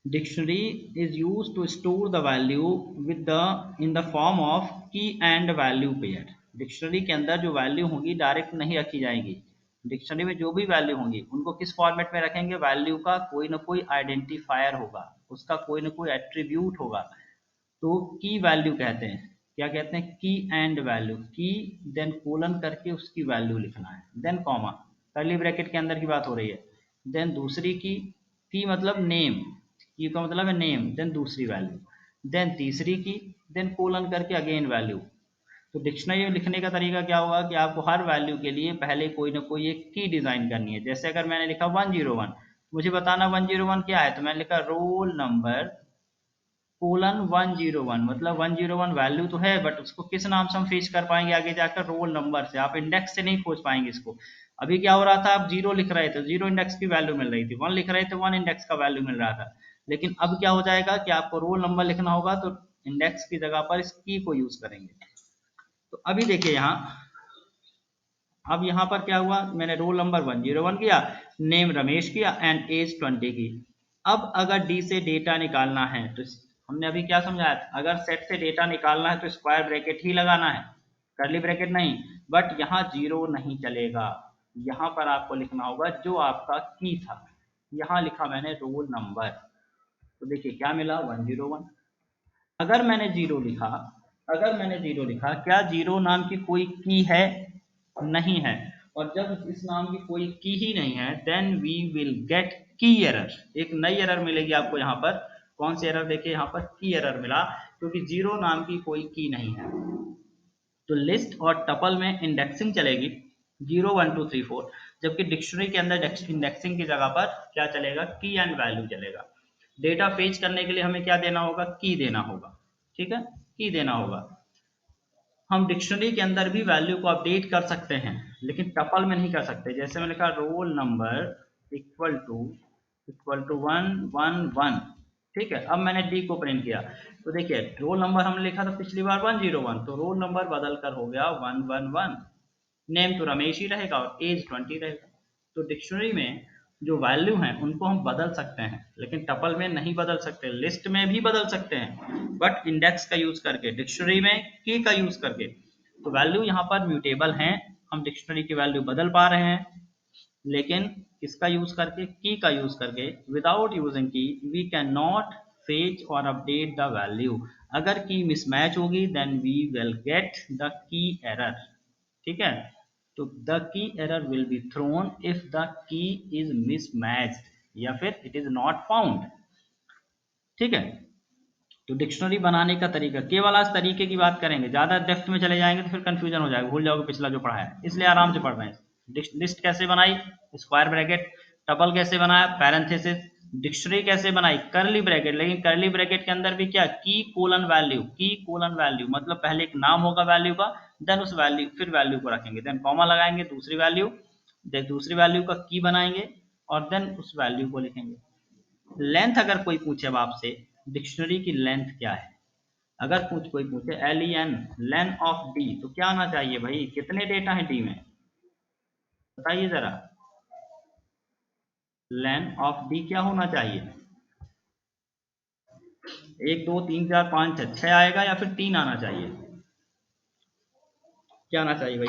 Dictionary is use to store the value with the in the form of key and value pair. Dictionary के अंदर जो वैल्यू होंगी डायरेक्ट नहीं रखी जाएंगी। डिक्शनरी में जो भी वैल्यू होंगी उनको किस फॉर्मेट में रखेंगे, वैल्यू का कोई ना कोई आइडेंटिफायर होगा, उसका कोई ना कोई एट्रीब्यूट होगा, तो की वैल्यू कहते हैं। क्या कहते हैं, की एंड वैल्यू, की देन कोलन करके उसकी वैल्यू लिखना है, देन कॉमा, कर्ली ब्रैकेट के अंदर की बात हो रही है। देन दूसरी की मतलब नेम, की का मतलब है नेम, देन दूसरी वैल्यू, देन तीसरी की, देन कोलन करके अगेन वैल्यू। तो डिक्शनरी में लिखने का तरीका क्या होगा कि आपको हर वैल्यू के लिए पहले कोई ना कोई एक की डिजाइन करनी है। जैसे अगर मैंने लिखा 101, मुझे बताना 101 क्या है, तो मैंने लिखा रोल नंबर कोलन 101, मतलब 101 वैल्यू तो है, बट उसको किस नाम से हम फेच कर पाएंगे आगे जाकर, रोल नंबर से। आप इंडेक्स से नहीं खोज पाएंगे इसको। अभी क्या हो रहा था, आप 0 लिख रहे थे, 0 इंडेक्स की वैल्यू मिल रही थी, 1 लिख रहे थे, 1 इंडेक्स का वैल्यू मिल रहा था। लेकिन अब क्या हो जाएगा कि आपको रोल नंबर लिखना होगा, तो इंडेक्स की जगह पर इस की को यूज करेंगे। तो अभी देखिए यहाँ, अब यहाँ पर क्या हुआ, मैंने रोल नंबर 101 किया, नेम रमेश किया, एंड एज 20 की। अब अगर डी से डेटा निकालना है तो हमने अभी क्या समझाया था, अगर सेट से डेटा निकालना है तो स्क्वायर ब्रैकेट ही लगाना है, कर्ली ब्रैकेट नहीं। बट यहाँ जीरो नहीं चलेगा, यहाँ पर आपको लिखना होगा जो आपका की था। यहाँ लिखा मैंने रोल नंबर, तो देखिए क्या मिला 101। अगर मैंने जीरो लिखा, अगर मैंने जीरो लिखा, क्या जीरो नाम की कोई की है? नहीं है। और जब इस नाम की कोई की ही नहीं है, देन वी विल गेट की एरर। एक नई एरर मिलेगी आपको यहाँ पर। कौन सी एरर? देखिए यहाँ पर की एरर मिला, क्योंकि जीरो नाम की कोई की नहीं है। तो लिस्ट और टपल में इंडेक्सिंग चलेगी 0 1 2 3 4, जबकि डिक्शनरी के अंदर इंडेक्सिंग की जगह पर क्या चलेगा? की एंड वैल्यू चलेगा। डेटा फेच करने के लिए हमें क्या देना होगा? की देना होगा। ठीक है, की देना होगा। हम डिक्शनरी के अंदर भी वैल्यू को अपडेट कर सकते हैं, लेकिन टपल में नहीं कर सकते। जैसे मैंने कहा रोल नंबर इक्वल टू 111। ठीक है, अब मैंने डी को प्रिंट किया, तो देखिए रोल नंबर हमने लिखा था पिछली बार 101, तो रोल नंबर बदल कर हो गया 111। नेम तो रमेश ही रहेगा और एज 20 रहेगा। तो डिक्शनरी में जो वैल्यू हैं उनको हम बदल सकते हैं, लेकिन टपल में नहीं बदल सकते। लिस्ट में भी बदल सकते हैं, बट इंडेक्स का यूज करके, डिक्शनरी में की का यूज करके। तो वैल्यू यहाँ पर म्यूटेबल हैं, हम डिक्शनरी की वैल्यू बदल पा रहे हैं, लेकिन किसका यूज करके? की का यूज करके। Without using key we can not fetch और अपडेट द वैल्यू। अगर की मिसमैच होगी then we will get the key error. ठीक है, तो the key error will be thrown if the key is mismatched या फिर it is not found. ठीक है, तो डिक्शनरी बनाने का तरीका, केवल आज तरीके की बात करेंगे, ज्यादा डेप्थ में चले जाएंगे तो फिर कंफ्यूजन हो जाएगा, भूल जाओगे पिछला जो पढ़ा है, इसलिए आराम से पढ़ रहे हैं। लिस्ट कैसे बनाई? Square bracket. टपल कैसे बनाया? पैरेंथेसिस। डिक्शनरी कैसे बनाई? करली ब्रैकेट। लेकिन करली ब्रैकेट के अंदर भी क्या? की कोलन वैल्यू। की कोलन वैल्यू मतलब पहले एक नाम होगा वैल्यू का, देन उस वैल्यू, फिर वैल्यू को रखेंगे, देन कॉमा लगाएंगे, दूसरी वैल्यू, देन दूसरी वैल्यू का की बनाएंगे, और देन उस वैल्यू को लिखेंगे। लेंथ अगर कोई पूछे अब आपसे, डिक्शनरी की लेंथ क्या है, अगर कोई पूछे LEN, लेन ऑफ डी, तो क्या आना चाहिए भाई? कितने डेटा है डी में, बताइए जरा। लेन ऑफ डी क्या होना चाहिए? 1 2 3 4 5 6 6 आएगा या फिर 3 आना चाहिए? क्या आना चाहिए भाई?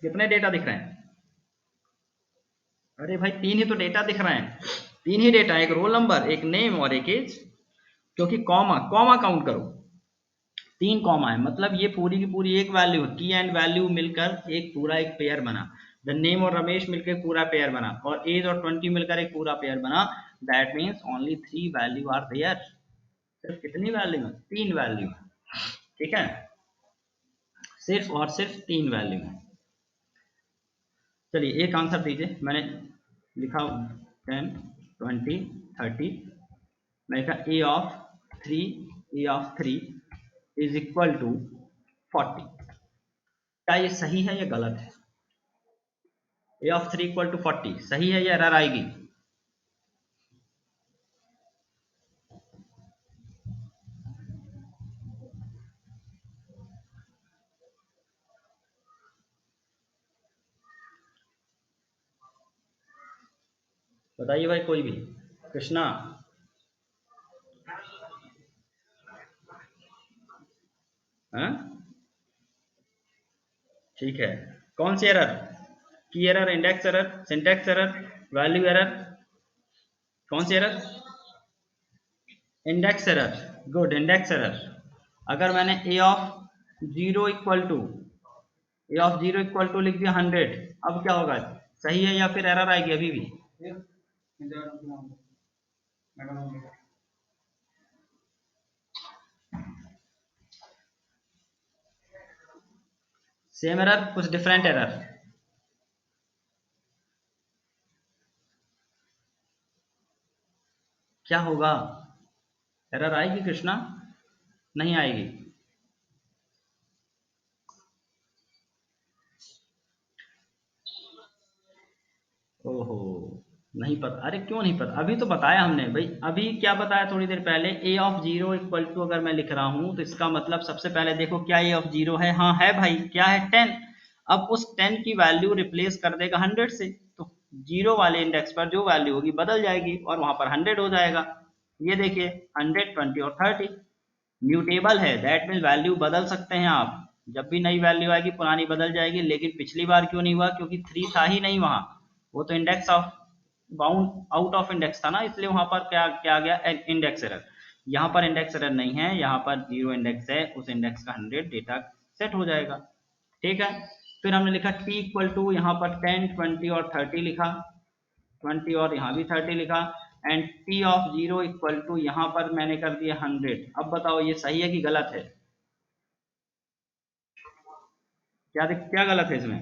कितने डेटा दिख रहे हैं? अरे भाई 3 ही तो डेटा दिख रहे हैं, 3 ही डेटा, एक रोल नंबर, एक नेम और एक एज। क्योंकि कॉमा कॉमा काउंट करो, 3 कॉमा है, मतलब ये पूरी की पूरी एक वैल्यू, की एंड वैल्यू मिलकर एक पूरा एक पेयर बना। द नेम और रमेश मिलकर पूरा पेयर बना, और एज और 20 मिलकर एक पूरा पेयर बना। That means only 3 value are there. सिर्फ कितनी वैल्यू है? 3 वैल्यू है। ठीक है, सिर्फ और सिर्फ 3 वैल्यू है। चलिए एक आंसर दीजिए, मैंने लिखा 10 20 30, मैंने कहा a of three is equal to 40। क्या ये सही है या गलत है? ए ऑफ 3 इक्वल टू 40 सही है या एरर आएगी? बताइए भाई कोई भी। कृष्णा? हाँ ठीक है, कौन सी error? Key error, index error, syntax error, value error? कौन सी error? Index error. Good, index error. अगर मैंने zero equal to a of zero equal to लिख दिया 100, अब क्या होगा? सही है या फिर एरर आएगी अभी भी? सेम एरर, कुछ डिफरेंट एरर? क्या होगा? एरर आएगी कृष्णा? नहीं आएगी? ओहो, नहीं पता? अरे क्यों नहीं पता? अभी तो बताया हमने भाई, अभी क्या बताया थोड़ी देर पहले? ए ऑफ जीरो इक्वल टू अगर मैं लिख रहा हूं तो इसका मतलब सबसे पहले देखो क्या ए ऑफ जीरो है? हाँ है भाई, क्या है? 10। अब उस 10 की वैल्यू रिप्लेस कर देगा 100 से, तो जीरो वाले इंडेक्स पर जो वैल्यू होगी बदल जाएगी और वहां पर 100 हो जाएगा। ये देखिए 100, 20 और 30 म्यूटेबल है, दैट मीन्स वैल्यू बदल सकते हैं आप, जब भी नई वैल्यू आएगी पुरानी बदल जाएगी। लेकिन पिछली बार क्यों नहीं हुआ, क्योंकि 3 था ही नहीं वहां, वो तो index of bound out of index था ना, इसलिए वहां पर क्या क्या आ गया, इंडेक्स एरर। यहाँ पर इंडेक्स एरर नहीं है, यहाँ पर 0 इंडेक्स है, उस इंडेक्स का 100 डेटा सेट हो जाएगा। ठीक है, फिर हमने लिखा t इक्वल टू यहाँ पर 10, 20 और 30 लिखा, 20 और यहाँ भी 30 लिखा, and t of 0 equal to यहाँ पर मैंने कर दिया 100। अब बताओ ये सही है कि गलत है, क्या क्या गलत है इसमें?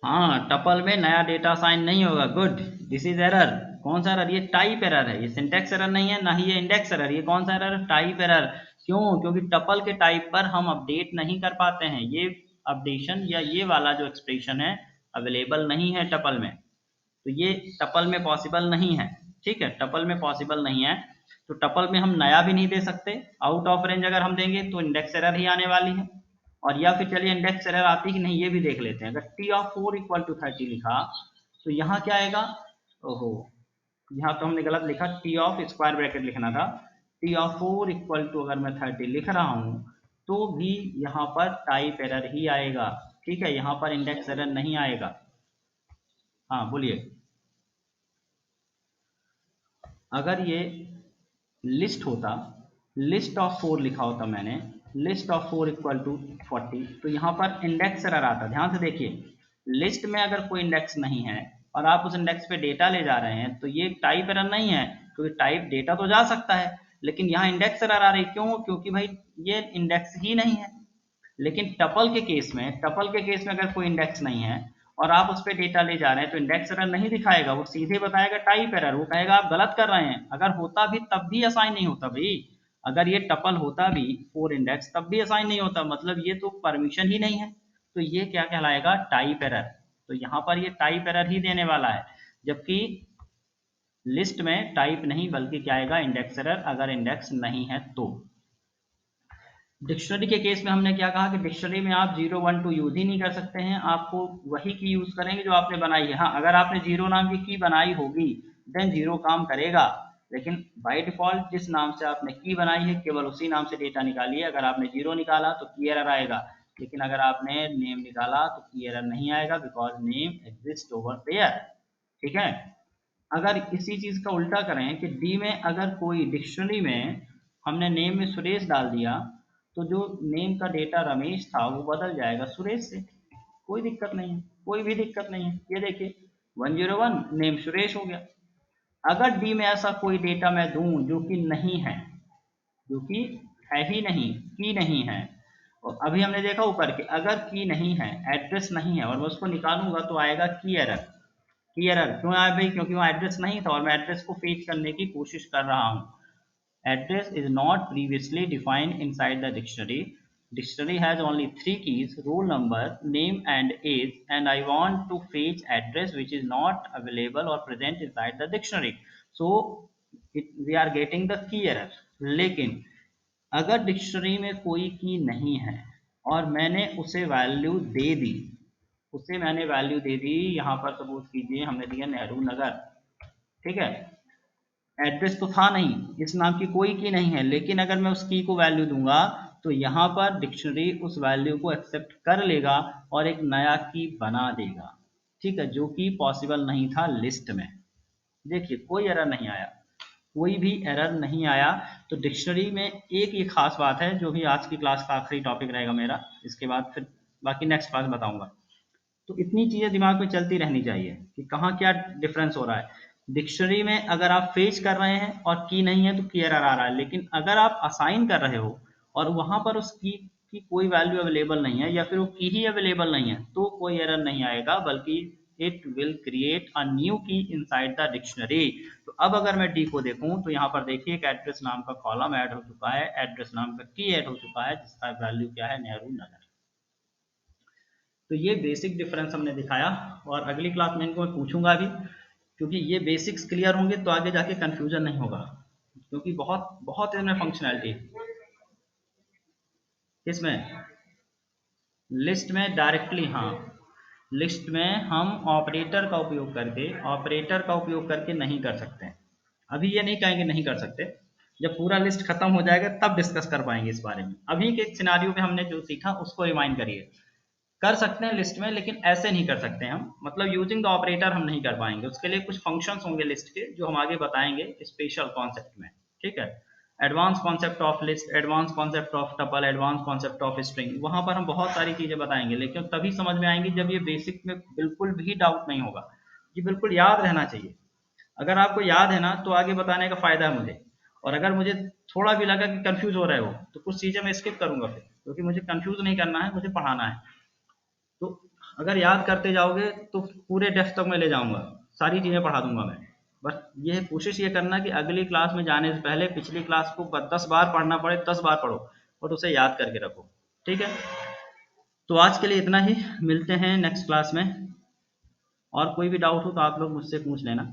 हाँ, टपल में नया डेटा साइन नहीं होगा, गुड, दिस इज एरर। कौन सा एरर, ये टाइप एरर है, ये सिंटेक्स एरर नहीं है, ना ही ये इंडेक्स एरर। ये कौन सा एरर है, टाइप एरर। क्यों, क्योंकि टपल के टाइप पर हम अपडेट नहीं कर पाते हैं, ये अपडेशन या ये वाला जो एक्सप्रेशन है अवेलेबल नहीं है टपल में, तो ये टपल में पॉसिबल नहीं है। ठीक है, टपल में पॉसिबल नहीं है, तो टपल में हम नया भी नहीं दे सकते, आउट ऑफ रेंज अगर हम देंगे तो इंडेक्स एरर ही आने वाली है। और या फिर चलिए इंडेक्स एरर आती कि नहीं ये भी देख लेते हैं। अगर टी ऑफ 4 इक्वल टू 30 लिखा तो यहाँ क्या आएगा, ओहो, यहाँ तो हमने गलत लिखा, टी ऑफ स्क्वायर ब्रैकेट लिखना था, टी ऑफ 4 इक्वल टू अगर मैं 30 लिख रहा हूँ तो भी यहाँ पर टाइप एरर ही आएगा। ठीक है, यहाँ पर इंडेक्स एरर नहीं आएगा। हाँ बोलिए। अगर ये लिस्ट होता, लिस्ट ऑफ 4 लिखा होता मैंने, लिस्ट ऑफ 4 इक्वल टू 40, तो यहाँ पर इंडेक्स एरर आता। ध्यान से देखिए, लिस्ट में अगर कोई इंडेक्स नहीं है और आप उस इंडेक्स पे डेटा ले जा रहे हैं तो ये टाइप एरर नहीं है, क्योंकि टाइप डेटा तो जा सकता है, लेकिन यहाँ इंडेक्स एरर आ रही, क्यों, क्योंकि भाई ये इंडेक्स ही नहीं है। लेकिन टपल के केस में, टपल के केस में अगर कोई इंडेक्स नहीं है और आप उस पर डेटा ले जा रहे हैं तो इंडेक्स एरर नहीं दिखाएगा, वो सीधे बताएगा टाइप एरर, वो कहेगा आप गलत कर रहे हैं। अगर होता भी तब भी असाइन नहीं होता भाई, अगर ये टपल होता भी 4 इंडेक्स तब भी असाइन नहीं होता, मतलब ये तो परमिशन ही नहीं है, तो ये क्या कहलाएगा, टाइप एरर। तो यहाँ पर ये टाइप एरर ही देने वाला है, जबकि लिस्ट में टाइप नहीं बल्कि क्या आएगा, इंडेक्स एरर, अगर इंडेक्स नहीं है तो। डिक्शनरी के केस में हमने क्या कहा कि डिक्शनरी में आप 0, 1, 2 यूज ही नहीं कर सकते हैं, आपको वही की यूज करेंगे जो आपने बनाई है। हाँ, अगर आपने 0 नाम की बनाई होगी देन 0 काम करेगा, लेकिन बाय डिफॉल्ट जिस नाम से आपने की बनाई है केवल उसी नाम से डेटा निकालिए। अगर आपने 0 निकाला तो की एरर आएगा, लेकिन अगर आपने नेम निकाला तो की एरर नहीं आएगा, because name exist over there. ठीक है, अगर इसी चीज का उल्टा करें कि डी में अगर कोई डिक्शनरी में हमने नेम में सुरेश डाल दिया तो जो नेम का डेटा रमेश था वो बदल जाएगा सुरेश से, कोई दिक्कत नहीं है, कोई भी दिक्कत नहीं है। ये देखिए 101 नेम सुरेश हो गया। अगर डी में ऐसा कोई डेटा मैं दूं जो कि नहीं है, जो कि है ही नहीं, की नहीं है, और अभी हमने देखा ऊपर कि अगर की नहीं है, एड्रेस नहीं है और मैं उसको निकालूंगा तो आएगा की एरर। की एरर क्यों आया भाई, क्योंकि वहाँ एड्रेस नहीं था और मैं एड्रेस को फेच करने की कोशिश कर रहा हूँ। Address is not previously defined inside the dictionary. Dictionary has only 3 keys: roll number, name and age, and I want to fetch address which is not available or present inside the dictionary. So we are getting the key error. लेकिन अगर dictionary में कोई की नहीं है और मैंने उसे वैल्यू दे दी, उसे मैंने वैल्यू दे दी, यहाँ पर सपोज कीजिए हमने दिया नेहरू नगर। ठीक है, एड्रेस तो था नहीं, इस नाम की कोई की नहीं है, लेकिन अगर मैं उस की को वैल्यू दूंगा तो यहाँ पर डिक्शनरी उस वैल्यू को एक्सेप्ट कर लेगा और एक नया की बना देगा। ठीक है, जो कि पॉसिबल नहीं था लिस्ट में। देखिए कोई एरर नहीं आया, कोई भी एरर नहीं आया। तो डिक्शनरी में एक ये खास बात है जो भी आज की क्लास का आखिरी टॉपिक रहेगा मेरा, इसके बाद फिर बाकी नेक्स्ट क्लास बताऊंगा। तो इतनी चीज़ें दिमाग में चलती रहनी चाहिए कि कहाँ क्या डिफरेंस हो रहा है। डिक्शनरी में अगर आप फेच कर रहे हैं और की नहीं है तो की एरर आ रहा है, लेकिन अगर आप असाइन कर रहे हो और वहाँ पर उस की कोई वैल्यू अवेलेबल नहीं है या फिर वो की ही अवेलेबल नहीं है तो कोई एरर नहीं आएगा, बल्कि it will create a new की इनसाइड द डिक्शनरी। तो अब अगर मैं डी को देखूं तो यहाँ पर देखिए एक एड्रेस नाम का कॉलम ऐड हो चुका है, एड्रेस नाम का की ऐड हो चुका है जिसका वैल्यू क्या है, नेहरू नगर। तो ये बेसिक डिफरेंस हमने दिखाया और अगली क्लास में इनको मैं पूछूंगा भी, क्योंकि ये बेसिक्स क्लियर होंगे तो आगे जाके कंफ्यूजन नहीं होगा, क्योंकि बहुत बहुत इसमें फंक्शनैलिटी। इसमें लिस्ट में डायरेक्टली, हाँ लिस्ट में हम ऑपरेटर का उपयोग करके नहीं कर सकते हैं। अभी ये नहीं कहेंगे नहीं कर सकते, जब पूरा लिस्ट खत्म हो जाएगा तब डिस्कस कर पाएंगे इस बारे में। अभी के सिनारियो में हमने जो सीखा उसको रिमाइंड करिए। कर सकते हैं लिस्ट में, लेकिन ऐसे नहीं कर सकते हम, मतलब यूजिंग द ऑपरेटर हम नहीं कर पाएंगे। उसके लिए कुछ फंक्शंस होंगे लिस्ट के जो हम आगे बताएंगे स्पेशल कॉन्सेप्ट में, ठीक है। Advance concept of list, advance concept of tuple, advance concept of string, वहां पर हम बहुत सारी चीजें बताएंगे, लेकिन तभी समझ में आएंगी जब ये बेसिक में बिल्कुल भी डाउट नहीं होगा। ये बिल्कुल याद रहना चाहिए। अगर आपको याद है ना तो आगे बताने का फायदा है मुझे। और अगर मुझे थोड़ा भी लगा कि कंफ्यूज हो रहे हो तो कुछ चीजें मैं स्किप करूंगा फिर, क्योंकि मुझे कंफ्यूज नहीं करना है, मुझे पढ़ाना है। तो अगर याद करते जाओगे तो पूरे डेप्थ तक मैं ले जाऊंगा, सारी चीजें पढ़ा दूंगा मैं। बस ये है, कोशिश ये करना कि अगली क्लास में जाने से पहले पिछली क्लास को 10 बार पढ़ना पड़े, 10 बार पढ़ो और उसे याद करके रखो, ठीक है। तो आज के लिए इतना ही, मिलते हैं नेक्स्ट क्लास में। और कोई भी डाउट हो तो आप लोग मुझसे पूछ लेना।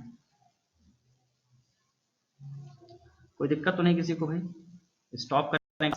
कोई दिक्कत तो नहीं किसी को भाई? स्टॉप करें।